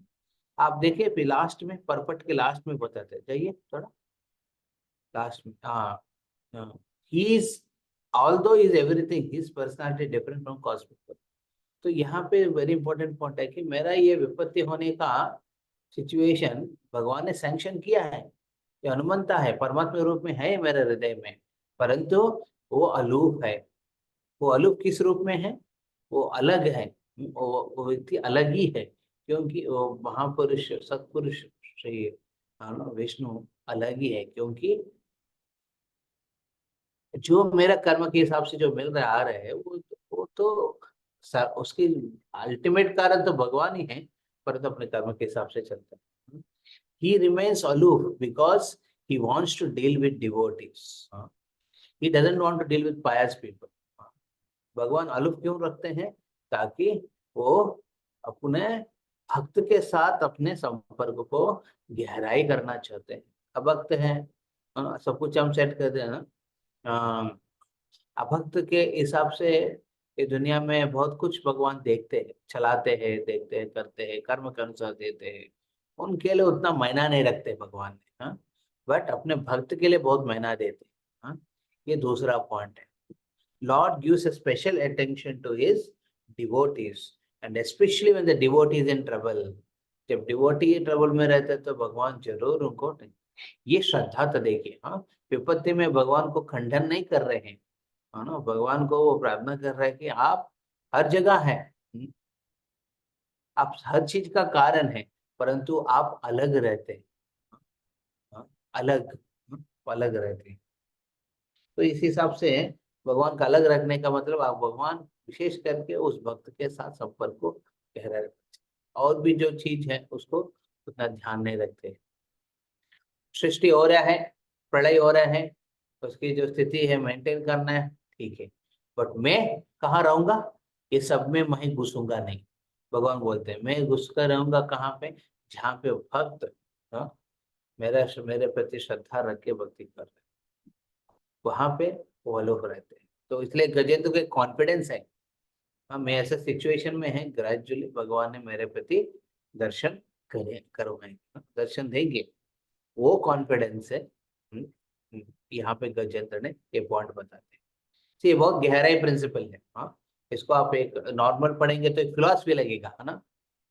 आप देखिए फिर लास्ट में, पर्पट के लास्ट में बताते हैं, चाहिए थोड़ा लास्ट में, हाँ, he is, although he is everything, his personality different from cosmic। तो यहाँ पे वेरी इंपॉर्टेंट पॉइंट है कि मेरा ये विपत्ति होने का सिचुएशन भगवान ने सैंक्शन किया है। ये हनुमंता है, परमात्मा रूप में है मेरे हृदय में, परंतु वो अलूप है। वो अलूप किस रूप में है, वो अलग है, वो व्यक्ति अलग ही है, क्योंकि वो महापुरुष सत्पुरुष श्री विष्णु अलग ही है। क्योंकि जो मेरा कर्म के हिसाब से जो मिल रहा आ रहा है, वो तो उसकी अल्टीमेट कारण तो भगवान ही है, परंतु अपने कर्म के हिसाब से चलता है। He remains aloof because he wants to deal with devotees. He doesn't want to deal with pious people. भगवान अलूफ क्यों रखते हैं, ताकि वो अपने भक्त के साथ अपने संपर्क को गहराई करना चाहते हैं। अभक्त है, सब कुछ हम सेट कर देना, अभक्त के हिसाब से ये दुनिया में बहुत कुछ भगवान देखते हैं, चलाते हैं, देखते हैं, करते हैं, कर्म के अनुसार देते हैं। उनके लिए उतना मायना नहीं रखते भगवान ने, हाँ, बट अपने भक्त के लिए बहुत मायना देते हैं, हाँ। ये दूसरा पॉइंट है। Lord gives a special attention to his devotees, and especially when the devotee is in trouble. जब डिवोटी ट्रबल में रहते हैं तो भगवान जरूर उनको नहीं, ये श्रद्धा तो देखिए। हाँ, विपत्ति में भगवान को खंडन नहीं कर रहे हैं, है ना, भगवान को वो प्रार्थना कर रहे हैं कि आप हर जगह हैं, आप हर चीज का कारण है, परंतु आप अलग रहते हैं, हाँ, अलग, अलग रहते हैं। तो इस हिसाब से भगवान का अलग रखने का मतलब आप भगवान विशेष करके उस भक्त के साथ संपर्क को गहरा रखते हैं, और भी जो चीज है उसको उतना ध्यान नहीं रखते। सृष्टि हो रहा है, प्रलय हो रहा है, उसकी जो स्थिति है मेंटेन करना है, ठीक है, बट मैं कहाँ रहूंगा, ये सब में मैं घुसूंगा नहीं। भगवान बोलते हैं मैं घुस कर रहूंगा कहाँ पे, जहाँ पे भक्त, हाँ, मेरे प्रति श्रद्धा रख के भक्ति कर रहे हैं, वहां पे वो लोग रहते हैं। तो इसलिए गजेंद्र को कॉन्फिडेंस है, हाँ, मैं ऐसे सिचुएशन में है, ग्रेजुअली भगवान ने मेरे प्रति दर्शन करवाएंगे, दर्शन देंगे, वो कॉन्फिडेंस है। यहाँ पे गजेंद्र ने ये पॉइंट बताते हैं। तो ये बहुत गहराई प्रिंसिपल है। हाँ, इसको आप एक नॉर्मल पढ़ेंगे तो एक फिलॉसफी लगेगा, है ना,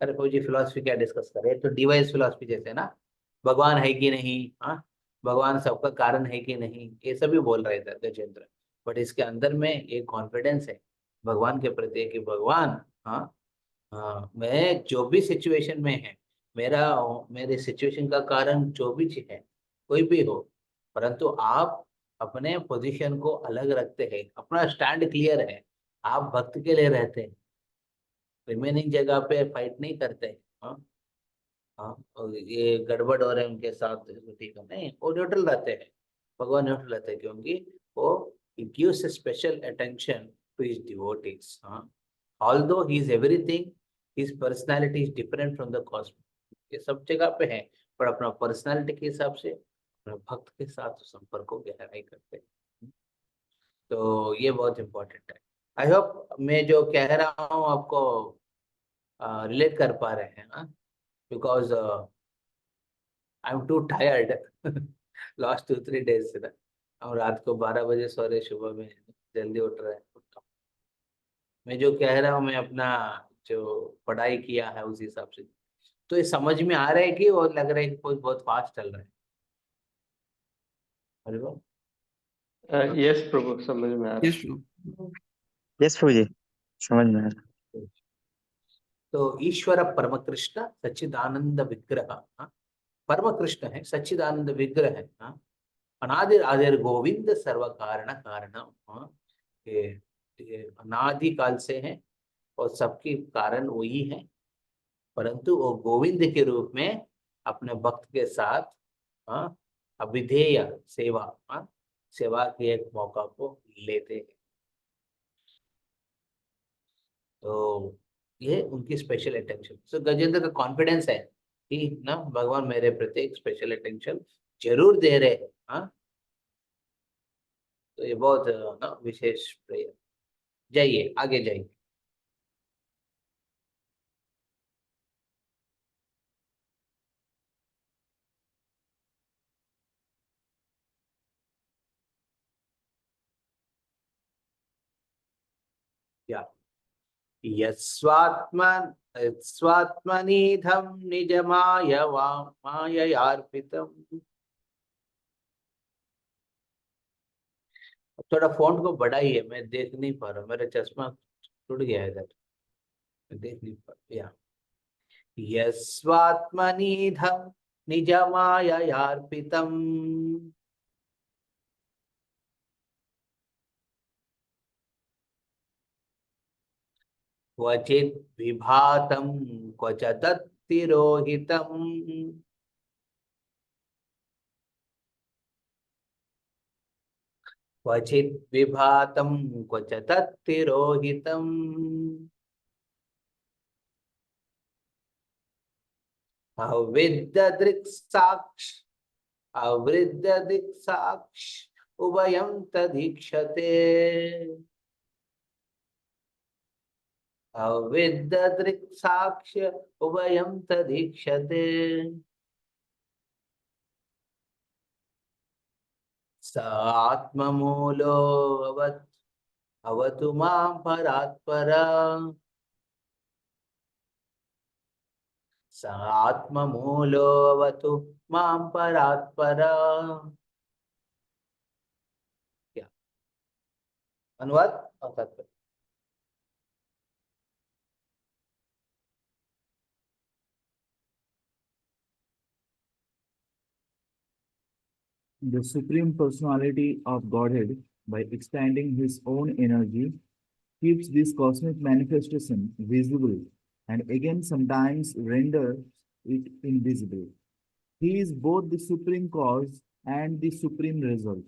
अरे कोई जी फिलॉसफी क्या डिस्कस करे, तो डिवाइस फिलॉसफी जैसे ना, भगवान है कि नहीं, हाँ, भगवान सबका कारण है कि नहीं, ये सभी बोल रहे थे गजेंद्र, बट इसके अंदर में एक कॉन्फिडेंस है भगवान के प्रति कि भगवान, हाँ, हाँ, मैं जो भी सिचुएशन में है, मेरे सिचुएशन का कारण जो भी चीज है, कोई भी हो, परंतु आप अपने पोजीशन को अलग रखते हैं, अपना स्टैंड क्लियर है, आप भक्त के लिए रहते हैं, रिमेनिंग जगह पे फाइट नहीं करते हैं। हाँ, हाँ, और ये गड़बड़ हो रहे हैं उनके साथ, ठीक है, नहीं, वो न्यूट्रल रहते हैं, भगवान न्यूट्रल रहते हैं, क्योंकि वो gives special attention to his devotees. हाँ, although he is everything, his personality is different from the cosmos, ये सब जगह पे है, पर अपना पर्सनालिटी के हिसाब से अपने भक्त के साथ संपर्क को गहराई करते हैं। तो ये बहुत इम्पोर्टेंट है। आई होप मैं जो कह रहा हूँ आपको रिलेट कर पा रहे हैं, because I am to tired last 2-3 days से ना, हम रात को 12 बजे सो रहे, सुबह में जल्दी उठ रहे हैं। मैं जो कह रहा हूँ, मैं अपना जो पढ़ाई किया है उस हिसाब से, तो ये समझ में आ रहा है कि, और लग रहा है कि कोई बहुत फास्ट चल रहा है। अरे वाह, यस प्रभु, समझ में आ रहा Yes, है। यस प्रभु जी, समझ में आया। तो ईश्वर परम कृष्ण सच्चिदानंद विग्रह, हाँ, परम कृष्ण है, सच्चिदानंद विग्रह है, हाँ, अनादिर आदिर गोविंद सर्व कारण कारणम, हाँ, ये अनादि काल से है और सबके कारण वही है, परंतु वो गोविंद के रूप में अपने भक्त के साथ, हाँ, अविधेय सेवा, हाँ, सेवा के एक मौका को लेते हैं। तो ये उनकी स्पेशल अटेंशन, सो गजेंद्र का कॉन्फिडेंस है कि ना भगवान मेरे प्रति एक स्पेशल अटेंशन जरूर दे रहे हैं। हाँ, तो ये बहुत ना विशेष प्रेयर। जाइए आगे जाइए। या यस्वात्मन स्वात्मनिधम निज माययार्पितम। थोड़ा फॉन्ट को बढ़ाइए, मैं देख नहीं पा रहा, मेरा चश्मा टूट गया है इधर, मैं देख नहीं पा रहा। या यस्वात्मनिधम निज माययार्पितम क्वचित् विभातं क्वच तत्तिरोहितम् क्वचित् विभातं क्वच तत्तिरोहितम् अविद्यदृक्साक्ष अवृद्धदृक्साक्ष उभयं तदीक्षते अविद्यदृक्साक्ष्य उभयं तदीक्षते स आत्ममूलो अवतु मां परात्परा स आत्ममूलोऽवतु मां परात्परा। क्या अनुवाद और तात्पर्य? The Supreme Personality of Godhead, by expanding his own energy, keeps this cosmic manifestation visible and again sometimes renders it invisible. He is both the supreme cause and the supreme result,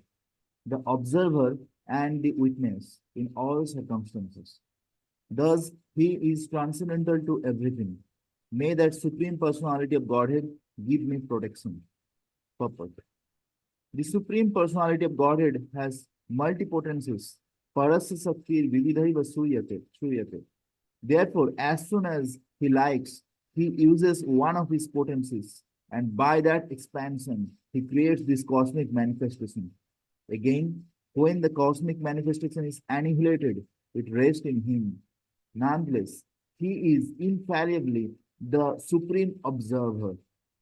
the observer and the witness in all circumstances. Thus, he is transcendental to everything. May that supreme personality of Godhead give me protection. Purport. The supreme personality of Godhead has multipotencies. Parasya Saktir Vividhaiva Shruyate. Therefore, as soon as he likes, he uses one of his potencies, and by that expansion, he creates this cosmic manifestation. Again, when the cosmic manifestation is annihilated, it rests in him. Nonetheless, he is infallibly the supreme observer.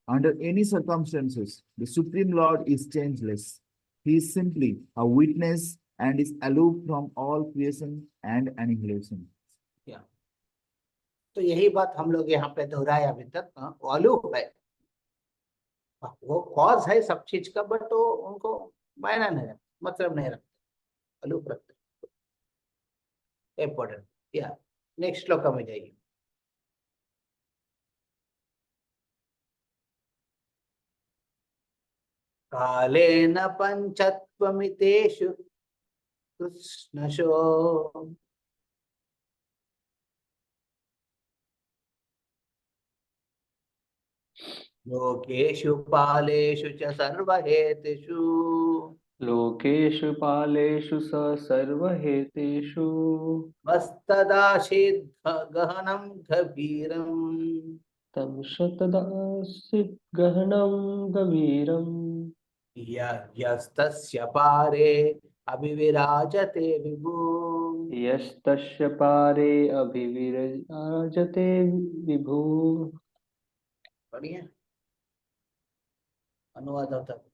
Under any circumstances, the Supreme Lord is changeless. He is simply a witness and is aloof from all creation and annihilation. या तो यही बात हम लोग यहाँ पे दोहराए अभी तक। वो अलूप है, वो कॉज है सब चीज का, बट वो उनको मायना नहीं रखते, मतलब नहीं रखते, अलूप रखते। इम्पोर्टेंट। या नेक्स्ट श्लोक में जाइए। कालेन पंचत्वमितेषु कृष्णशो लोकेषु पालेषु च सर्वहेतुषु लोकेषु पालेषु स सर्वहेतेषु मस्तदासीद् गहनं गभीरम् तं शतदासीत् गहनं गभीरम् यस्तस्य पारे अभिविराजते विभु। यस्तस्य पारे अभिविराजते विभु। बढ़िया अनुवाद होता है।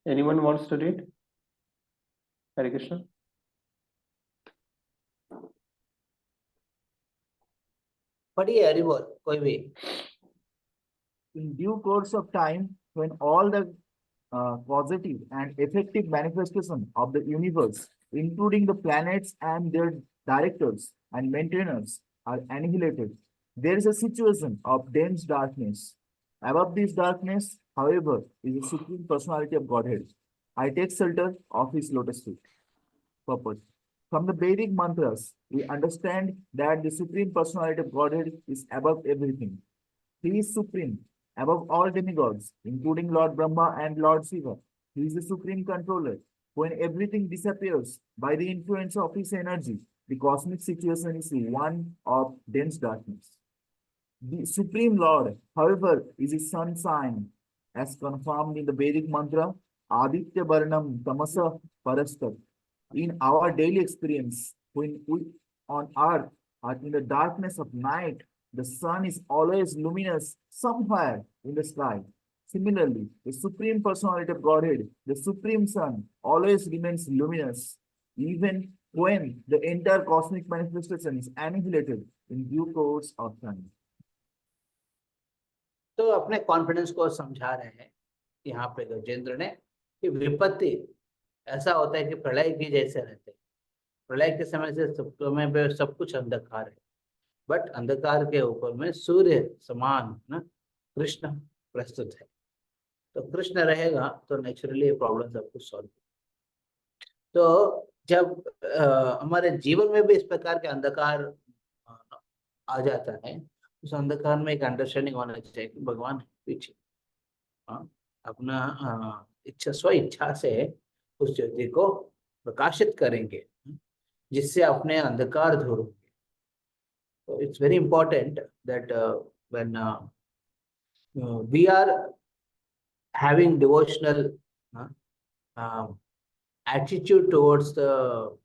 Anyone wants to read? Hare Krishna. पढ़िए हरि बोल कोई भी। In due course of time, when all the positive and effective manifestation of the universe, including the planets and their directors and maintainers, are annihilated, there is a situation of dense darkness. Above this darkness, however, is the Supreme Personality of Godhead. I take shelter of his lotus feet. Purpose. From the Vedic mantras, we understand that the Supreme Personality of Godhead is above everything. He is supreme, above all demigods, including Lord Brahma and Lord Shiva. He is the supreme controller. When everything disappears by the influence of his energy, the cosmic situation is one of dense darkness. The Supreme Lord, however, is a sun sign, as confirmed in the Vedic mantra, Aditya Varnam Tamasa Parastat. In our daily experience, when we on earth are in the darkness of night, the sun is always luminous somewhere in the sky. Similarly, the Supreme Personality of Godhead, the Supreme Sun, always remains luminous, even when the entire cosmic manifestation is annihilated in due course of time. तो अपने confidence को समझा रहे हैं यहाँ पे गजेंद्र ने कि विपत्ति ऐसा होता है कि प्रलय की जैसे रहते हैं। प्रलय के समय से समय पे सब कुछ अंधकार है, बट अंधकार के ऊपर में सूर्य समान ना कृष्ण प्रस्तुत है। तो कृष्ण रहेगा तो नेचुरली प्रॉब्लम सब कुछ सॉल्व। तो जब हमारे जीवन में भी इस प्रकार के अंधकार आ जाता है, उस अंधकार में एक अंडरस्टैंडिंग होना चाहिए कि भगवान पीछे अपना इच्छा स्व इच्छा से उस ज्योति को प्रकाशित करेंगे, जिससे अपने अंधकार दूर होंगे। So it's very important that when we are having devotional attitude towards the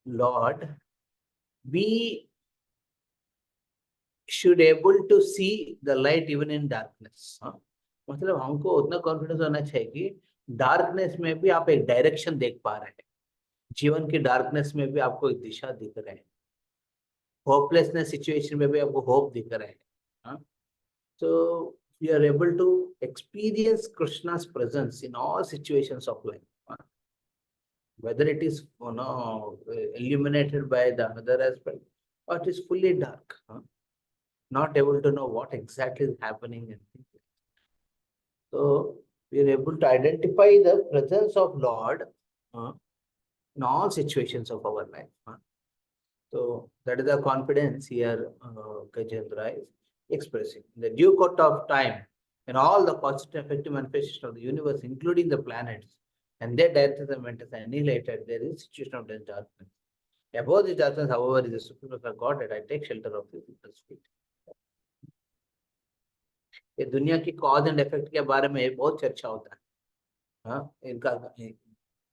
Lord, we should able to see the light even in darkness. मतलब हमको उतना कॉन्फिडेंस होना चाहिए कि डार्कनेस में भी आप एक डायरेक्शन देख पा रहे हैं, जीवन की डार्कनेस में भी आपको एक दिशा दिख रहे हैं, होपलेसनेस सिचुएशन में भी आपको होप दिख रहे हैं. So we are able to experience Krishna's presence in all situations of life. Whether it is illuminated by the other aspect or it is fully dark, not able to know what exactly is happening and things like that. So we are able to identify the presence of Lord in all situations of our life. So that is the confidence here Gajendra is expressing. In the due course of time, and all the positive effective manifestations of the universe, including the planets, and their directors and mentors are annihilated, there is a situation of dense darkness. Above this darkness, however, is the supreme of God that I take shelter of His feet. ये दुनिया की cause and effect के बारे में बहुत चर्चा होता है. हाँ, इनका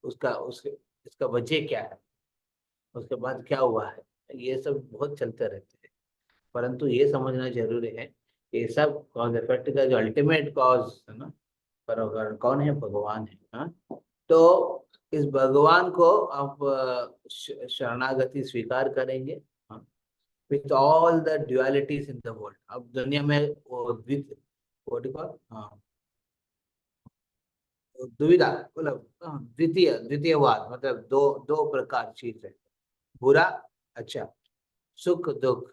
इसका वजह क्या है, उसके बाद क्या हुआ है, ये सब बहुत चलते रहते हैं. परंतु ये समझना जरूरी है, ये सब कॉज इफेक्ट का जो अल्टीमेट कॉज है ना, पर कौन है, भगवान है. तो इस भगवान को आप शरणागति स्वीकार करेंगे with all the dualities in the world. अब दुनिया में दुविधा, मतलब द्वितीयवाद, मतलब दो प्रकार चीज है, बुरा अच्छा, सुख दुख.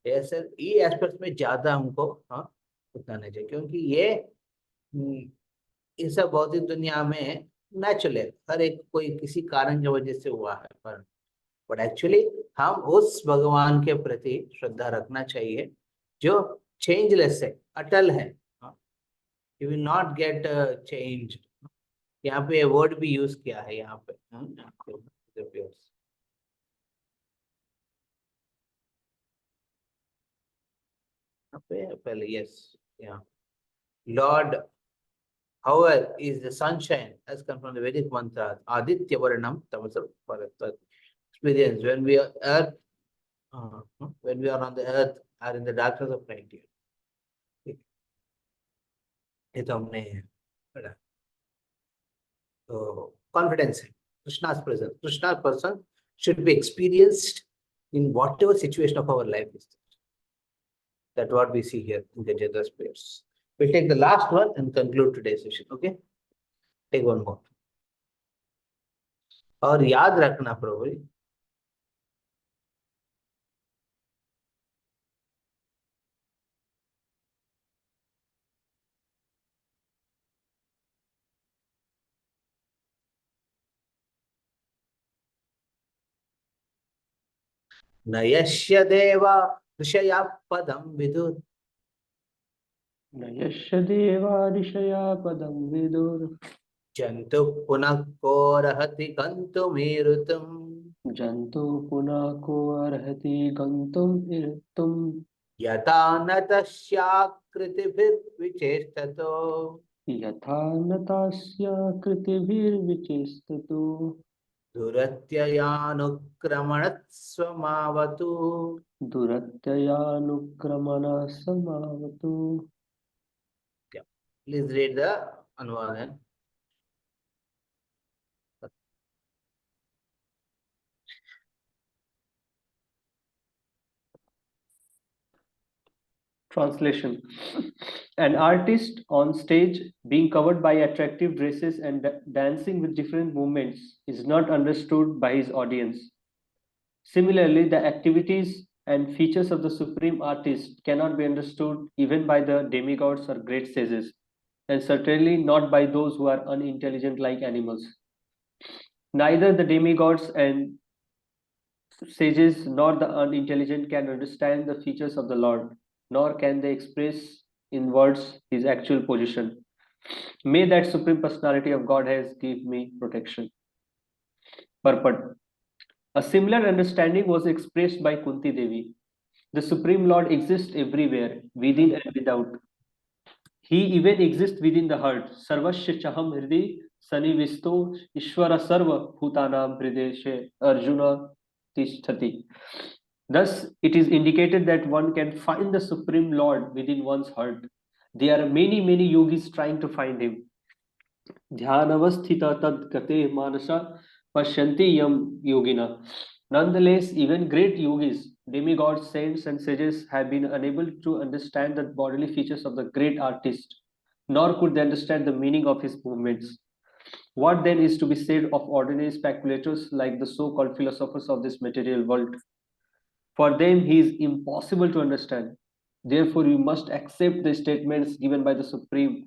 ऐसे ये एस्पेक्ट में ज्यादा हमको उतना नहीं चाहिए, क्योंकि ये सब भौतिक दुनिया में नेचुरल है, हर एक कोई किसी कारण की वजह से हुआ है. पर बट एक्चुअली हम उस भगवान के प्रति श्रद्धा रखना चाहिए जो चेंजलेस है, अटल है. You will not get change. यहाँ पे वर्ड भी यूज किया है यहाँ पे. पहले यस, यहाँ Lord, however, is the sunshine, as come from the Vedic mantra, Aditya Varanam Tamasa Bharat. Experience when we are on the earth, are in the darkness of night. ये तो हमने पढ़ा. तो confidence है, Krishna's presence. Krishna's person should be experienced in whatever situation of our life is. That's what we see here in the Gajendra's prayers. We'll take the last one and conclude today's session. Okay, take one more. और याद रखना प्रभु, न यस्य देवा ऋषया पदं विदुः, न यस्य देवा ऋषया पदं विदुः, जन्तु पुनः को अर्हति गन्तुमीरुतम्. जन्तु पुनः को अर्हति गन्तुम् ईर्तुम्. यथा न तस्याकृतिभिर्विचेष्टतो, यथा न तस्य कृतिभिर्विचेष्टतो, दुरत्ययानुक्रमणस्वमावतु. दुरत्ययानुक्रमणः समावतु. Please read the अनुवाद. Translation. An artist on stage being covered by attractive dresses and dancing with different movements is not understood by his audience. Similarly, the activities and features of the supreme artist cannot be understood even by the demigods or great sages, and certainly not by those who are unintelligent like animals. Neither the demigods and sages nor the unintelligent can understand the features of the Lord, nor can they express in words his actual position. May that supreme personality of Godhead give me protection. Purport. A similar understanding was expressed by Kunti Devi. The Supreme Lord exists everywhere, within and without. He even exists within the heart. Sarvasya chaham hridi sanivisto Ishvara sarva bhutanam hrideshe Arjuna tisthati. Thus, it is indicated that one can find the Supreme Lord within one's heart. There are many, many yogis trying to find him. Dhyanavasthita tad gate manasa pashyanti yam yogina. Nonetheless, even great yogis, demigods, saints, and sages have been unable to understand the bodily features of the great artist, nor could they understand the meaning of his movements. What then is to be said of ordinary speculators like the so-called philosophers of this material world? For them, he is impossible to understand. Therefore, you must accept the statements given by the Supreme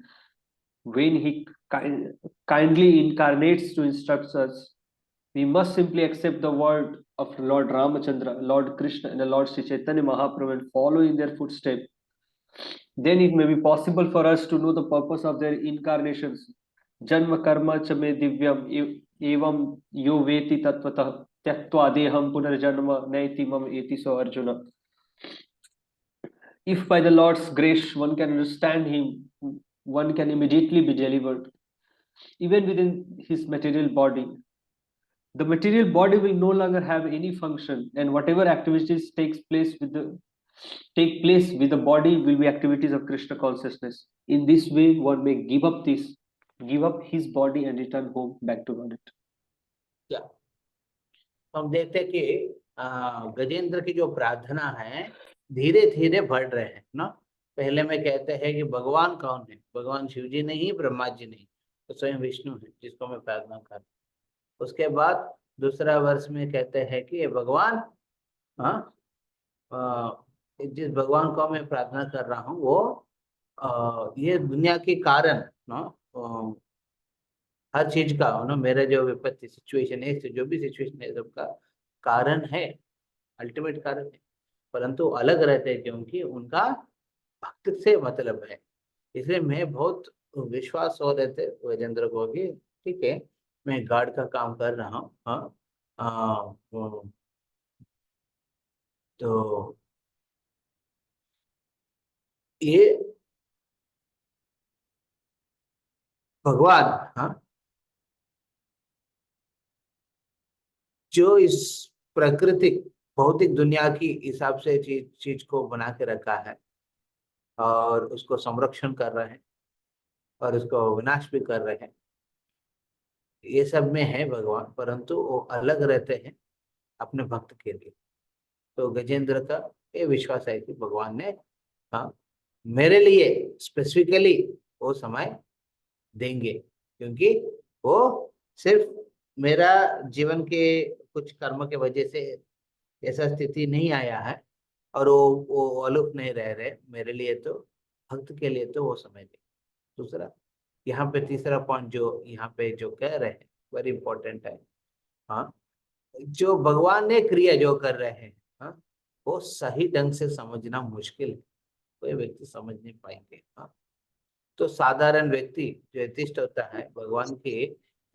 when he kindly incarnates to instruct us. We must simply accept the word of Lord Ramachandra, Lord Krishna, and the Lord Sri Chaitanya Mahaprabhu and follow in their footsteps. Then it may be possible for us to know the purpose of their incarnations. Janma karma cha me divyam evam yo veti tatvatah tyaktva deham punarjanma naiti mam eti so Arjuna. If by the Lord's grace one can understand him, one can immediately be delivered, even within his material body. The material body will no longer have any function, and whatever activities take place with the body will be activities of Krishna consciousness. In this way, one may give up his body and return home back to Godhead. Yeah. हम देखते हैं कि गजेंद्र की जो प्रार्थना है धीरे धीरे बढ़ रहे हैं ना। पहले में कहते हैं कि भगवान कौन है, भगवान शिव जी नहीं, ब्रह्मा जी नहीं, तो स्वयं विष्णु है जिसको मैं प्रार्थना कर रहा हूं। उसके बाद दूसरा वर्ष में कहते हैं कि ये भगवान, जिस भगवान को मैं प्रार्थना कर रहा हूँ वो ये दुनिया के कारण ना, हर चीज का ना, मेरा जो विपत्ति सिचुएशन है, जो भी सिचुएशन है सबका कारण है, अल्टीमेट कारण है, परंतु अलग रहते हैं क्योंकि उनका भक्त से मतलब है। इसलिए मैं बहुत विश्वास हो रहे थे गजेंद्र को कि ठीक है मैं गार्ड का काम कर रहा हूँ। तो ये भगवान जो इस प्राकृतिक भौतिक दुनिया की हिसाब से चीज को बना के रखा है और उसको संरक्षण कर रहे हैं और उसको विनाश भी कर रहे हैं, ये सब में है भगवान, परंतु वो अलग रहते हैं अपने भक्त के लिए। तो गजेंद्र का ये विश्वास है कि भगवान ने मेरे लिए स्पेसिफिकली वो समय देंगे, क्योंकि वो सिर्फ मेरा जीवन के कुछ कर्म के वजह से ऐसा स्थिति नहीं आया है और वो अलूप नहीं रह रहे मेरे लिए, तो भक्त के लिए तो वो समय दे। दूसरा यहाँ पे तीसरा पॉइंट जो यहाँ पे जो कह रहे हैं वेरी इंपॉर्टेंट है। जो भगवान ने क्रिया जो कर रहे हैं वो सही ढंग से समझना मुश्किल है, कोई व्यक्ति समझ नहीं पाएंगे। तो साधारण व्यक्ति जो एथिस्ट होता है भगवान की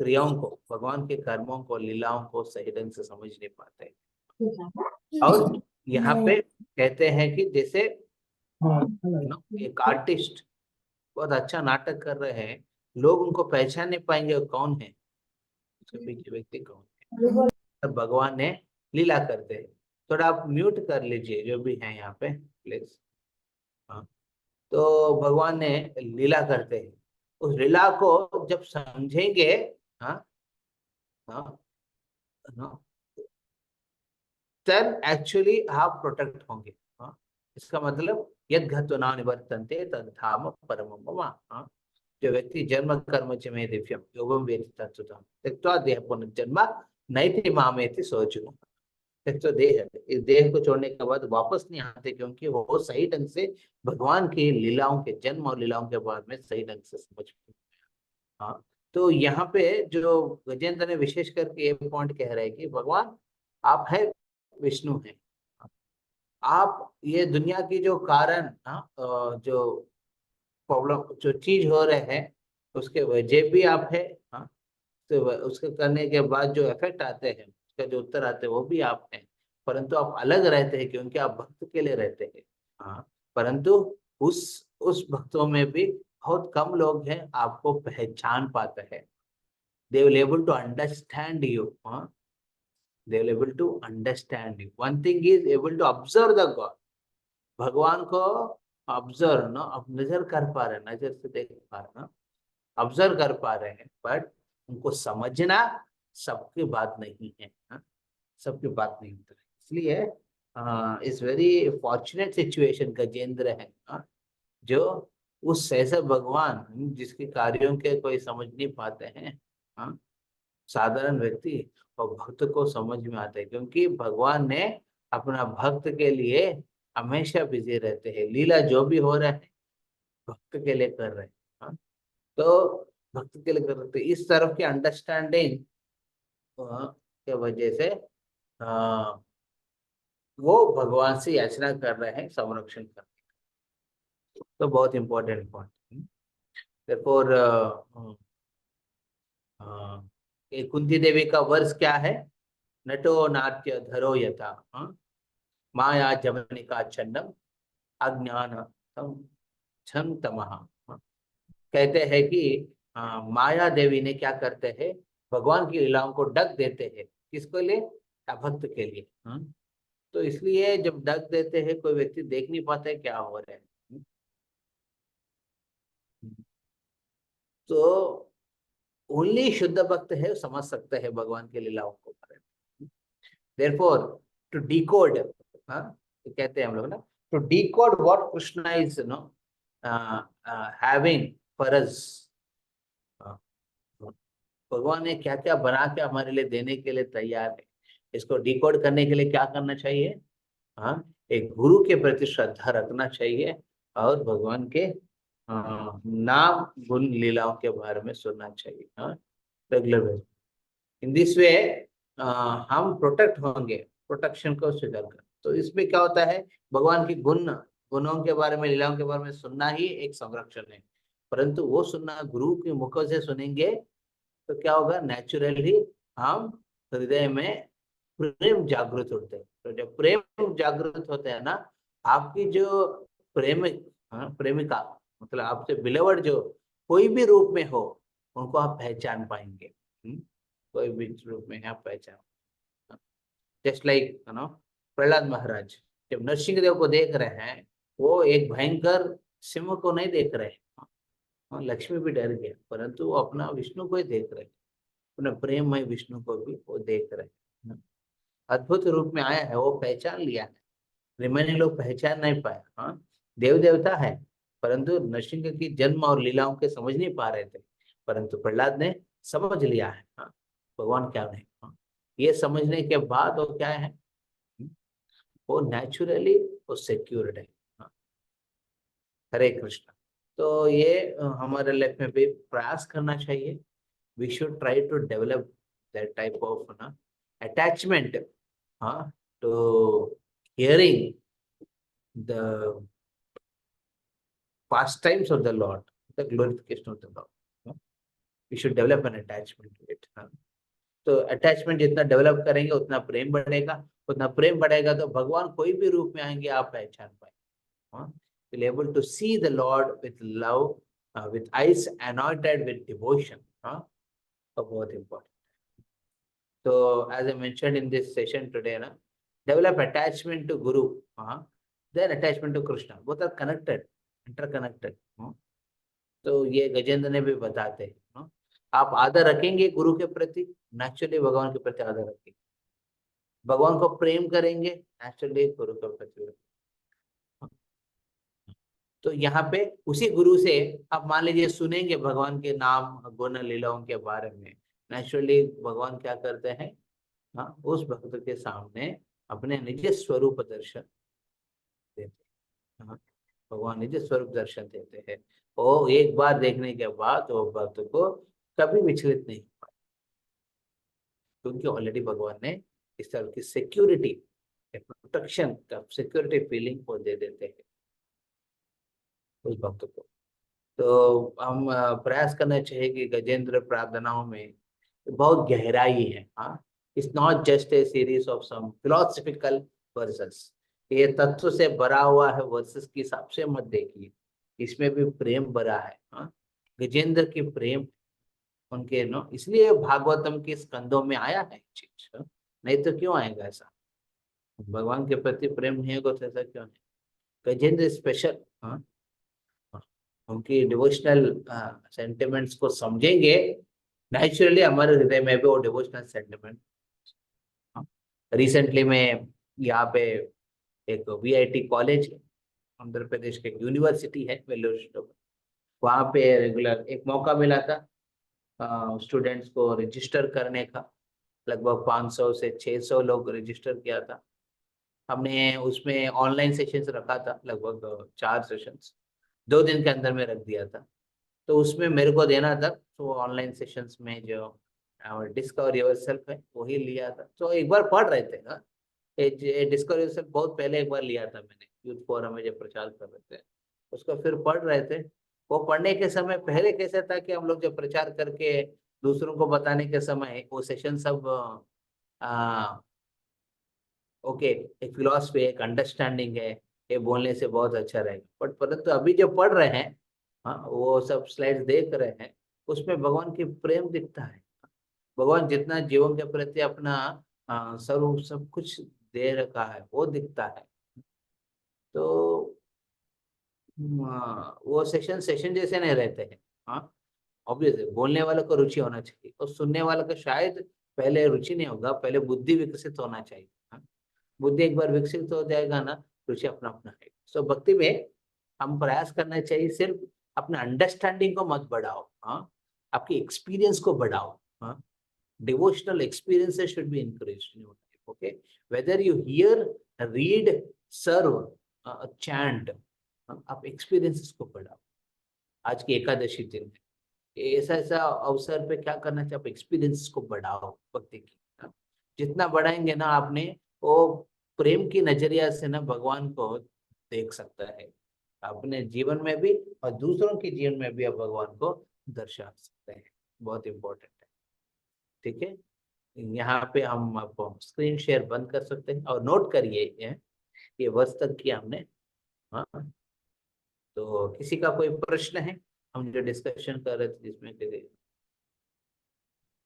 क्रियाओं को, भगवान के कर्मों को, लीलाओं को सही ढंग से समझ नहीं पाते। और यहाँ पे कहते हैं कि जैसे एक आर्टिस्ट बहुत अच्छा नाटक कर रहे हैं, लोग उनको पहचान नहीं पाएंगे कौन है, उसके पीछे व्यक्ति कौन है। तो भगवान ने लीला करते हैं। थोड़ा आप म्यूट कर लीजिए जो भी है यहाँ पे प्लीज। तो भगवान ने लीला करते हैं, उस लीला को जब समझेंगे तब एक्चुअली आप प्रोटेक्ट होंगे। इसका मतलब यद घत्वना निवर्तन्ते तद धाम परमम मम। जो व्यक्ति जन्म कर्म च मे दिव्यम योगम वेति तत्त्वतः त्यक्त्वा देह पुनर्जन्म नैति मामेति सोचुना। तो देह, इस देह को छोड़ने के बाद वापस नहीं आते, क्योंकि वो सही ढंग से भगवान की लीलाओं के, जन्म और लीलाओं के बाद में सही ढंग से समझ पाए। तो यहाँ पे जो गजेंद्र ने विशेष करके ये पॉइंट कह रहे हैं कि भगवान आप है, विष्णु है, आप ये दुनिया की जो कारण जो प्रॉब्लम जो चीज हो रहे हैं उसके वजह भी आप है। तो उसके करने के बाद जो इफेक्ट आते हैं, उसका जो उत्तर आते हैं वो भी आप हैं, परंतु आप अलग रहते हैं क्योंकि आप भक्त के लिए रहते हैं। परंतु उस भक्तों में भी बहुत कम लोग हैं आपको पहचान पाते हैं। They will able to understand you. They will able to understand you. One thing is able to observe the God. भगवान को ऑब्जर्व ना, अब नजर कर पा रहे हैं, नजर से देख पा रहे हैं, ऑब्जर्व कर पा रहे हैं, बट उनको समझना सबकी बात नहीं है। सबकी बात नहीं होती। इसलिए इस वेरी फॉर्चुनेट सिचुएशन गजेंद्र है, जो उस ऐसे भगवान जिसके कार्यों के कोई समझ नहीं पाते हैं, साधारण व्यक्ति और भक्त को समझ में आता है, क्योंकि भगवान ने अपना भक्त के लिए हमेशा बिजी रहते हैं। लीला जो भी हो रहा है भक्त के लिए कर रहे हैं। तो भक्त के लिए कर रहे, तो इस तरफ की अंडरस्टैंडिंग के वजह से वो भगवान से याचना कर रहे हैं संरक्षण करने। तो बहुत इंपॉर्टेंट पॉइंट। therefore कुंती देवी का वर्ष क्या है? नटो नाट्य धरो यथा माया जमनिका चन्नम अज्ञान छम तमः। कहते हैं कि माया देवी ने क्या करते हैं, भगवान की लीलाओं को ढक देते हैं। किसके लिए? भक्त के लिए। तो इसलिए जब ढक देते हैं कोई व्यक्ति देख नहीं पाता है क्या हो रहा है। तो ओनली शुद्ध भक्त है समझ सकते हैं भगवान की लीलाओं को। Therefore, to decode, कहते हैं हम लोग ना, to decode what Krishna is having for us, भगवान ने क्या क्या बना के हमारे लिए देने के लिए तैयार है, इसको डिकोड करने के लिए क्या करना चाहिए? एक गुरु के प्रति श्रद्धा रखना चाहिए और भगवान के नाम गुण लीलाओं के बारे में सुनना चाहिए regular basis. In this way हम प्रोटेक्ट होंगे, प्रोटेक्शन को स्वीकार कर। तो इसमें क्या होता है, भगवान की गुणों के बारे में, लीलाओं के बारे में सुनना ही एक संरक्षण है। परंतु वो सुनना गुरु के मुख से सुनेंगे तो क्या होगा, नेचुरली हम हृदय में प्रेम जागृत होते हैं। तो जब प्रेम जागृत होते हैं ना, आपकी जो प्रेमिका मतलब आपसे बिलवर्ड जो कोई भी रूप में हो, उनको आप पहचान पाएंगे। कोई भी रूप में आप पहचान। जस्ट लाइक प्रहलाद महाराज जब नरसिंह देव को देख रहे हैं, वो एक भयंकर सिंह को नहीं देख रहे हैं। लक्ष्मी भी डर गया, परंतु वो अपना विष्णु को ही देख रहे, अपने प्रेममय विष्णु को भी वो देख रहे। अद्भुत रूप में आया है, वो पहचान लिया है। रिमेनिंग लोग पहचान नहीं पाए। देव देवता है, परंतु नरसिंह की जन्म और लीलाओं के समझ नहीं पा रहे थे, परंतु प्रहलाद ने समझ लिया है भगवान क्या है। ये समझने के बाद वो क्या है, वो नेचुरली वो सिक्योर्ड है। हरे कृष्ण। तो ये हमारे लाइफ में भी प्रयास करना चाहिए। We should try to develop that type of attachment to hearing the pastimes of the Lord, the glorification of the Lord. We should develop an attachment to it. तो अटैचमेंट जितना डेवलप करेंगे उतना प्रेम बढ़ेगा, उतना प्रेम बढ़ेगा तो भगवान कोई भी रूप में आएंगे आप पहचान पाएंगे। You'll be able to see the Lord with love, with eyes anointed with devotion. तो बहुत important. So as I mentioned in this session today, develop attachment to Guru, then attachment to Krishna. Both are connected, interconnected. तो ये गजेंद्र ने भी बताते हैं। आप आदर रखेंगे गुरु के प्रति, नेचुरली भगवान के प्रति आदर रखेंगे। भगवान को प्रेम करेंगे, नेचुरली गुरु के प्रति। तो यहाँ पे उसी गुरु से आप मान लीजिए सुनेंगे भगवान के नाम गुण लीलाओं के बारे में, नेचुरली भगवान क्या करते हैं, उस भक्त के सामने अपने निज स्वरूप दर्शन देते हैं। भगवान निज स्वरूप दर्शन देते हैं। वो एक बार देखने के बाद वो भक्त को कभी विचलित नहीं हुआ, क्योंकि ऑलरेडी भगवान ने इस तरह की सिक्योरिटी, प्रोटेक्शन का सिक्योरिटी फीलिंग को दे देते हैं उस भक्त को। तो हम प्रयास करना चाहिए कि गजेंद्र प्रार्थनाओं में बहुत गहराई है। It's not just a series of some philosophical verses, ये तत्व से भरा हुआ है वर्सेस के हिसाब से मत देखिए। इसमें भी प्रेम भरा है। हाँ, गजेंद्र के प्रेम उनके नो, इसलिए भागवतम के स्कंदों में आया है चीज। हाँ? नहीं तो क्यों आएगा ऐसा? भगवान के प्रति प्रेम नहीं होगा तो ऐसा क्यों नहीं? गजेंद्र स्पेशल। हाँ, उनकी डिवोशनल सेंटिमेंट्स को समझेंगे, नेचुरली हमारे हृदय में भी वो डिवोशनल सेंटिमेंट। रिसेंटली मैं यहाँ पे एक VIT कॉलेज है, आंध्र प्रदेश के यूनिवर्सिटी है वेल्लोर, वहाँ पे रेगुलर एक मौका मिला था स्टूडेंट्स को रजिस्टर करने का। लगभग 500 से 600 लोग रजिस्टर किया था हमने। उसमें ऑनलाइन सेशंस रखा था, लगभग 4 सेशंस 2 दिन के अंदर में रख दिया था। तो उसमें मेरे को देना था, तो ऑनलाइन सेशंस में जो डिस्कवर योरसेल्फ है वही लिया था। तो एक बार पढ़ रहे थे ना, डिस्कवर योरसेल्फ बहुत पहले एक बार लिया था मैंने, यूथ फोरम में जब प्रचार कर रहे थे, उसको फिर पढ़ रहे थे। वो पढ़ने के समय पहले कैसे था कि हम लोग जब प्रचार करके दूसरों को बताने के समय वो सेशन सब ओके, एक फिलॉसफी एक अंडरस्टैंडिंग है, ये बोलने से बहुत अच्छा रहेगा। बट परंतु अभी जो पढ़ रहे हैं, हाँ, वो सब स्लाइड्स देख रहे हैं, उसमें भगवान की प्रेम दिखता है। भगवान जितना जीवन के प्रति अपना सर्व सब कुछ दे रखा है वो दिखता है। तो वो सेशन सेशन जैसे नहीं रहते हैं। हाँ, ऑब्वियसली बोलने वाले को रुचि होना चाहिए और सुनने वाले को शायद पहले रुचि नहीं होगा, पहले बुद्धि विकसित होना चाहिए। हाँ? बुद्धि एक बार विकसित हो जाएगा ना, रुचि अपना अपना है। सो भक्ति में हम प्रयास करना चाहिए, सिर्फ अपने अंडरस्टैंडिंग को मत बढ़ाओ, हाँ, आपकी एक्सपीरियंस को बढ़ाओ। हाँ, devotional experiences should be encouraged in your life. Okay, whether you hear, read, serve, chant, आप एक्सपीरियंसेस को बढ़ाओ। आज की एकादशी दिन है, ऐसा ऐसा अवसर पे क्या करना चाहिए, आप एक्सपीरियंस को बढ़ाओ भक्ति की। हाँ? जितना बढ़ाएंगे ना आपने, वो प्रेम की नजरिया से ना भगवान को देख सकता है अपने जीवन में भी, और दूसरों के जीवन में भी आप भगवान को दर्शा सकते हैं। बहुत इंपॉर्टेंट है। ठीक है, यहाँ पे हम आपको स्क्रीन शेयर बंद कर सकते हैं और नोट करिए ये वर्ष तक किया हमने। हाँ, तो किसी का कोई प्रश्न है? हम जो डिस्कशन कर रहे थे जिसमें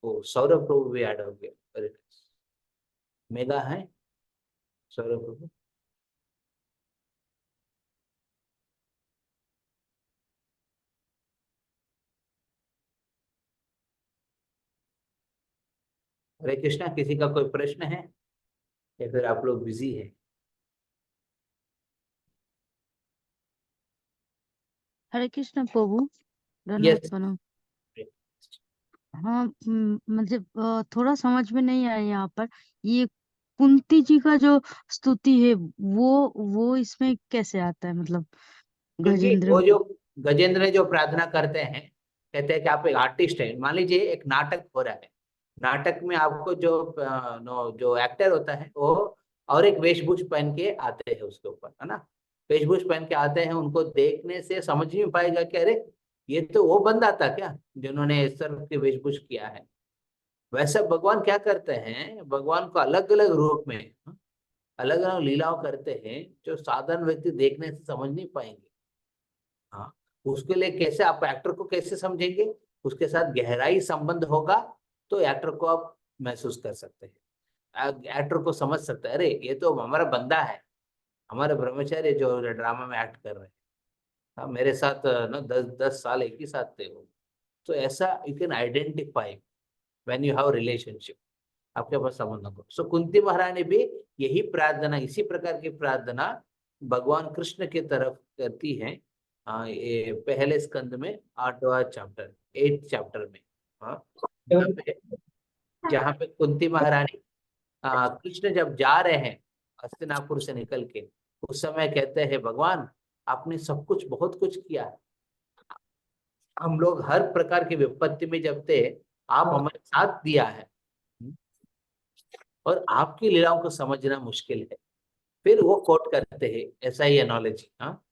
वो सौरभ प्रभु भी ऐड हो गया। Very nice. मेगा है सौरभ प्रभु? हरे कृष्णा, किसी का कोई प्रश्न है या फिर आप लोग बिजी है? हरे कृष्ण प्रभु, धन्यवाद यस। प्रणाम। हाँ, मतलब थोड़ा समझ में नहीं आया यहाँ पर। ये कुंती जी का जो स्तुति है वो इसमें कैसे आता है, मतलब क्योंकि गजेंद्र। वो जो गजेंद्र ने जो प्रार्थना करते हैं, कहते हैं कि आप एक आर्टिस्ट है। मान लीजिए एक नाटक हो रहा है, नाटक में आपको जो एक्टर होता है वो और एक वेशभूष पहन के आते हैं उसके ऊपर, है ना, वेशभूष पहन के आते हैं। उनको देखने से समझ नहीं पाएगा कि अरे ये तो वो बंदा था क्या जिन्होंने इस तरह की वेशभूष किया है। वैसे भगवान क्या करते हैं, भगवान को अलग अलग रूप में अलग अलग लीलाओं करते हैं जो साधारण व्यक्ति देखने से समझ नहीं पाएंगे। हाँ, उसके लिए कैसे आप एक्टर को कैसे समझेंगे, उसके साथ गहराई संबंध होगा तो एक्टर को आप महसूस कर सकते हैं, एक्टर को समझ सकते हैं, अरे ये तो हमारा बंदा है, हमारे ब्रह्मचारी जो ड्रामा में एक्ट कर रहे हैं। हाँ, मेरे साथ ना 10 साल एक ही साथ थे वो। तो ऐसा you can identify when you have relationship, आपके पास संबंध हो। सो कुंती महारानी भी यही प्रार्थना, इसी प्रकार की प्रार्थना भगवान कृष्ण की तरफ करती है। ये पहले स्कंद में 8वां चैप्टर 8 चैप्टर में। हाँ, जहाँ पे कुंती महारानी कृष्ण जब जा रहे हैं हस्तिनापुर से निकल के, उस समय कहते हैं भगवान आपने सब कुछ बहुत कुछ किया है, हम लोग हर प्रकार की विपत्ति में जब थे आप हमारे साथ दिया है, और आपकी लीलाओं को समझना मुश्किल है। फिर वो कोट करते हैं ऐसा ही एनोलॉजी, हाँ,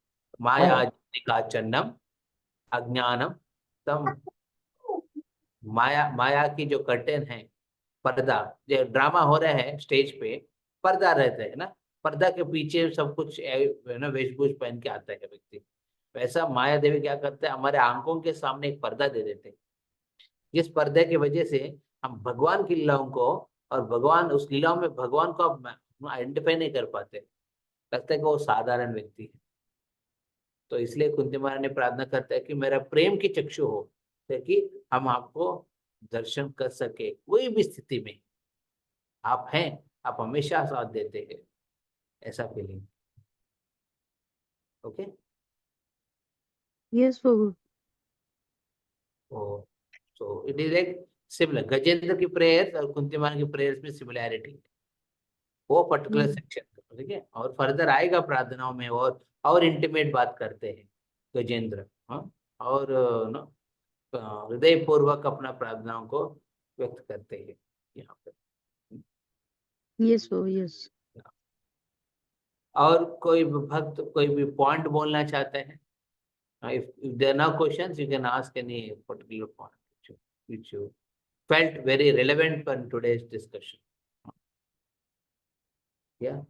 माया का चन्नम अज्ञानम तम, माया की जो कर्टेन है, पर्दा, जो ड्रामा हो रहा है स्टेज पे, पर्दा रहता है ना, पर्दा के पीछे सब कुछ है ना, वेशभूष पहन के आता है व्यक्ति। वैसा माया देवी क्या करते हैं, हमारे आंखों के सामने एक पर्दा दे देते हैं, जिस पर्दे की वजह से हम भगवान की लीलाओं को और भगवान उस लीलाओं में भगवान को आइडेंटिफाई नहीं कर पाते, लगता है कि वो साधारण व्यक्ति है। तो इसलिए कुंती महारानी ने प्रार्थना करता है कि मेरा प्रेम की चक्षु हो, ताकि हम आपको दर्शन कर सके, कोई भी स्थिति में आप हैं, आप हमेशा साथ देते हैं, ऐसा feeling. Okay. Yes Prabhu. So it is एक सिमिलर, गजेंद्र की प्रेयर्स और कुंती महारानी की प्रेयर्स में सिमिलैरिटी, वो पर्टिकुलर Yes. सेक्शन, ठीक है। और फर्दर आएगा प्रार्थनाओं में, और इंटीमेट बात करते हैं गजेंद्र, हाँ, और हृदय पूर्वक अपना प्रार्थनाओं को व्यक्त करते हैं यहाँ पे। यस प्रभु। यस। और कोई भी भक्त कोई भी पॉइंट बोलना चाहते हैं, if there are no questions, you can ask any particular point which you felt very relevant for today's discussion. Yeah.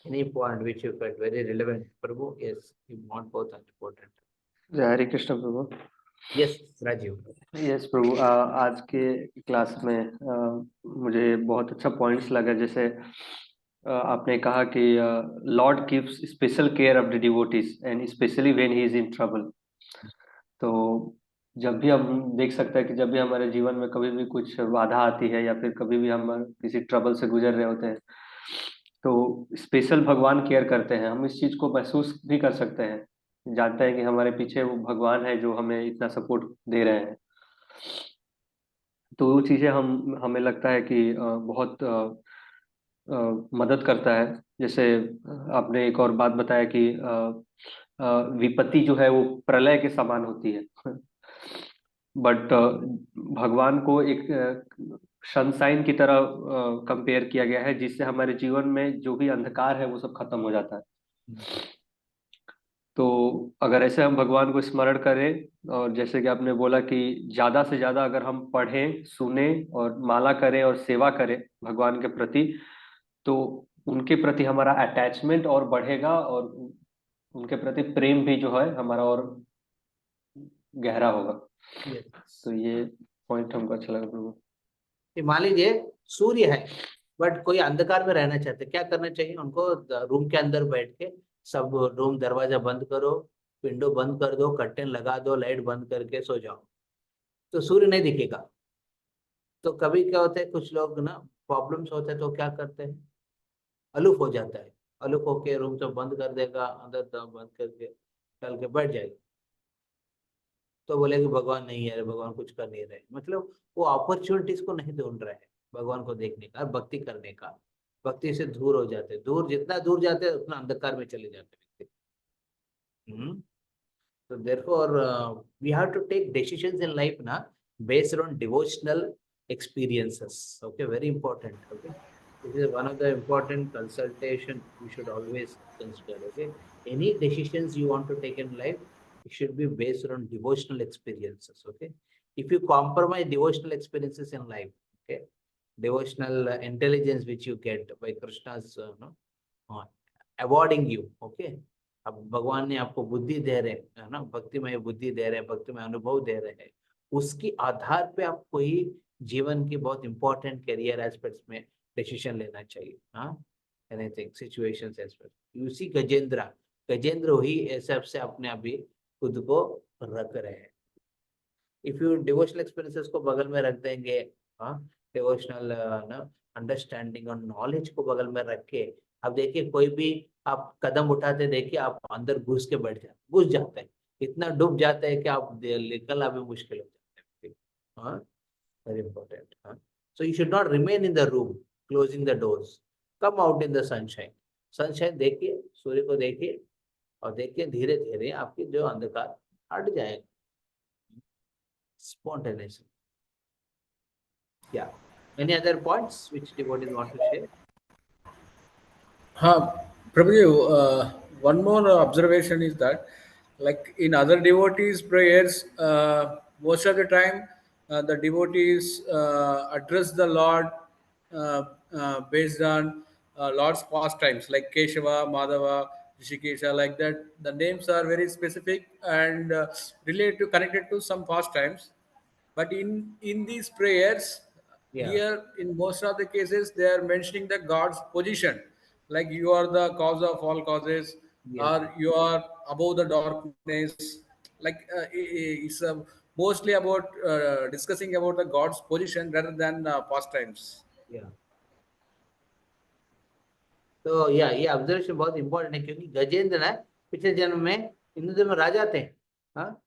Any point which you felt very relevant, Prabhu? Yes, you want both are important. हरे कृष्ण प्रभु। Yes, Rajiv. Yes प्रभु, आज के class में मुझे बहुत अच्छा पॉइंट्स लगा, जैसे आपने कहा कि Lord gives special care of the devotees and specially when he is in trouble. तो जब भी हम देख सकते हैं कि जब भी हमारे जीवन में कभी भी कुछ बाधा आती है या फिर कभी भी हम किसी ट्रबल से गुजर रहे होते हैं, तो स्पेशल भगवान केयर करते हैं। हम इस चीज को महसूस भी कर सकते हैं, जानते हैं कि हमारे पीछे वो भगवान है जो हमें इतना सपोर्ट दे रहे हैं। तो वो चीजें हमें लगता है कि बहुत मदद करता है। जैसे आपने एक और बात बताया कि विपत्ति जो है वो प्रलय के समान होती है, बट भगवान को एक सनशाइन की तरह कंपेयर किया गया है, जिससे हमारे जीवन में जो भी अंधकार है वो सब खत्म हो जाता है। तो अगर ऐसे हम भगवान को स्मरण करें, और जैसे कि आपने बोला कि ज्यादा से ज्यादा अगर हम पढ़ें, सुने और माला करें और सेवा करें भगवान के प्रति, तो उनके प्रति हमारा अटैचमेंट और बढ़ेगा और उनके प्रति प्रेम भी जो है हमारा और गहरा होगा। Yes. तो ये पॉइंट हमको अच्छा लगा प्रभु। कि मान लीजिए सूर्य है, बट कोई अंधकार में रहना चाहते, क्या करना चाहिए उनको? रूम के अंदर बैठ के सब रूम दरवाजा बंद करो, विंडो बंद कर दो, कर्टेन लगा दो, लाइट बंद करके सो जाओ, तो सूर्य नहीं दिखेगा। तो कभी क्या होता है, कुछ लोग ना प्रॉब्लम्स होते हैं तो क्या करते हैं, अलूफ हो जाता है, अलूफ होके रूम तो बंद कर देगा, अंदर तो बंद करके चल के बैठ जाएगा, तो बोलेगा भगवान नहीं है, भगवान कुछ कर नहीं रहे, मतलब वो अपॉर्चुनिटीज को नहीं ढूंढ रहे हैं भगवान को देखने का, भक्ति करने का। भक्ति से दूर हो जाते, दूर जितना दूर जाते हैं उतना अंधकार में चले जाते व्यक्ति। So therefore, we have to take decisions in life na based on devotional experiences. Okay, very important. Okay, this is one of the important consultation we should always consider. Okay, any decisions you want to take in life, it should be based on devotional experiences. Okay, if you compromise devotional experiences in life, okay, devotional intelligence which you get by Krishna's awarding you, okay. अब भगवान ने आपको बुद्धि दे रहे है ना, भक्तिमय बुद्धि दे रहे हैं, भक्तिमय अनुभव दे रहे हैं, उसके आधार पे आपको ही जीवन के बहुत इंपॉर्टेंट करियर एस्पेक्ट्स में डिसीजन लेना चाहिए। हाँ, एनीथिंग सिचुएशंस एस्पेक्ट। उसी गजेंद्र ही ऐसे से अपने अभी खुद को रख रहे हैं। इफ यू डिवोशनल एक्सपीरियंसेस को बगल में रख देंगे, हाँ, डिवोशनल अंडरस्टैंडिंग और नॉलेज को बगल में रख के, अब देखिए कोई भी आप कदम उठाते देखिए आप अंदर घुस जाते हैं, इतना डूब जाते हैं कि आप निकलना भी मुश्किल हो जाता है। हाँ, वेरी इंपॉर्टेंट। हाँ, so you should not remain in the room closing the doors, come out in the sunshine. Sunshine देखिए, सूर्य को देखिए, और देखिए धीरे धीरे आपकी जो अंधकार हट जाएगा spontaneously. Yeah. Any other points which devotees want to share? Prabhuji, one more observation is that, like in other devotees' prayers, most of the time the devotees address the Lord based on Lord's pastimes, like Keshava, Madhava, Rishikesha, like that. The names are very specific and related to connected to some pastimes. But in these prayers, Yeah. here in most of the cases, they are mentioning the God's position, like you are the cause of all causes, Yes. or you are above the darkness. Like it's mostly about discussing about the God's position rather than pastimes. Yeah. तो या ये observation बहुत important है, क्योंकि गजेंद्र ना पिछले जन्म में हिंदू धर्म में राजा थे। हाँ,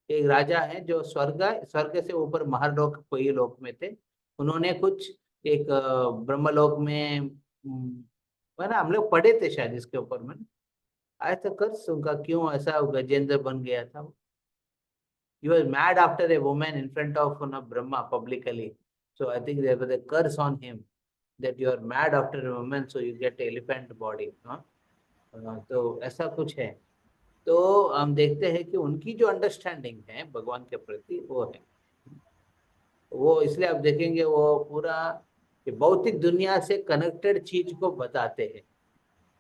एक राजा है जो स्वर्ग से ऊपर महरलोक कोई लोक में थे। उन्होंने कुछ एक ब्रह्मलोक में है ना, हम लोग पढ़े थे शायद इसके ऊपर में। आया था कर्स उनका, क्यों ऐसा गजेंद्र बन गया था। He was mad after a woman in front of Brahma publicly. So I think there was a curse on him that you are mad after a woman, so you get elephant body. हाँ? तो ऐसा कुछ है। तो हम देखते हैं कि उनकी जो अंडरस्टैंडिंग है भगवान के प्रति वो है, वो इसलिए आप देखेंगे वो पूरा भौतिक दुनिया से कनेक्टेड चीज को बताते हैं।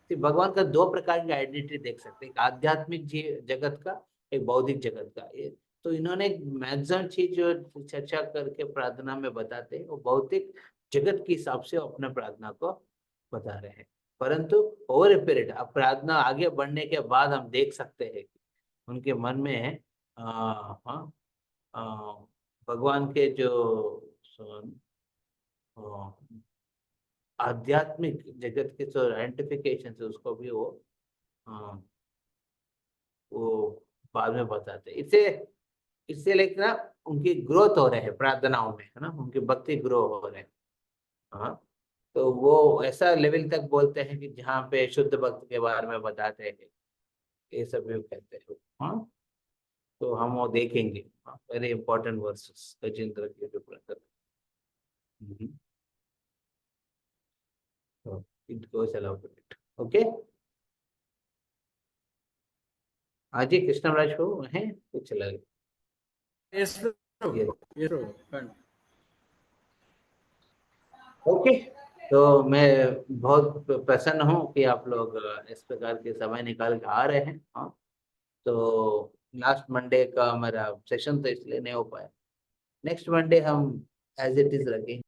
तो भगवान का दो प्रकार की आइडेंटिटी देख सकते हैं, एक आध्यात्मिक जगत का, एक बौद्धिक जगत का। तो इन्होंने मैक्सिमम चीज जो चर्चा करके प्रार्थना में बताते हैं वो भौतिक जगत के हिसाब से अपने प्रार्थना को बता रहे हैं। परंतु ओवर ए पीरियड, अब प्रार्थना आगे बढ़ने के बाद हम देख सकते हैं कि उनके मन में भगवान के जो आध्यात्मिक जगत के जो आइडेंटिफिकेशन है उसको भी वो बाद में बताते हैं। इससे लेकर ना उनकी ग्रोथ हो रहे हैं प्रार्थनाओं में, है ना, उनकी भक्ति ग्रो हो रहे हैं। हाँ, तो वो ऐसा लेवल तक बोलते हैं कि जहाँ पे शुद्ध भक्त के बारे में बताते हैं, ये सब भी कहते हैं। हाँ, तो हम वो देखेंगे। वेरी इंपॉर्टेंट वर्सेस गजेंद्र के जो brother. It goes allow it. Okay, हाँ जी, कृष्णराज हो हैं कुछ लगे। Yes, bro. Yes. Yes, bro. Fine. Okay, तो मैं बहुत प्रसन्न हूँ कि आप लोग इस प्रकार के समय निकाल के आ रहे हैं। हाँ, तो लास्ट मंडे का मेरा सेशन तो इसलिए नहीं हो पाया। नेक्स्ट मंडे हम एज इट इज रखेंगे।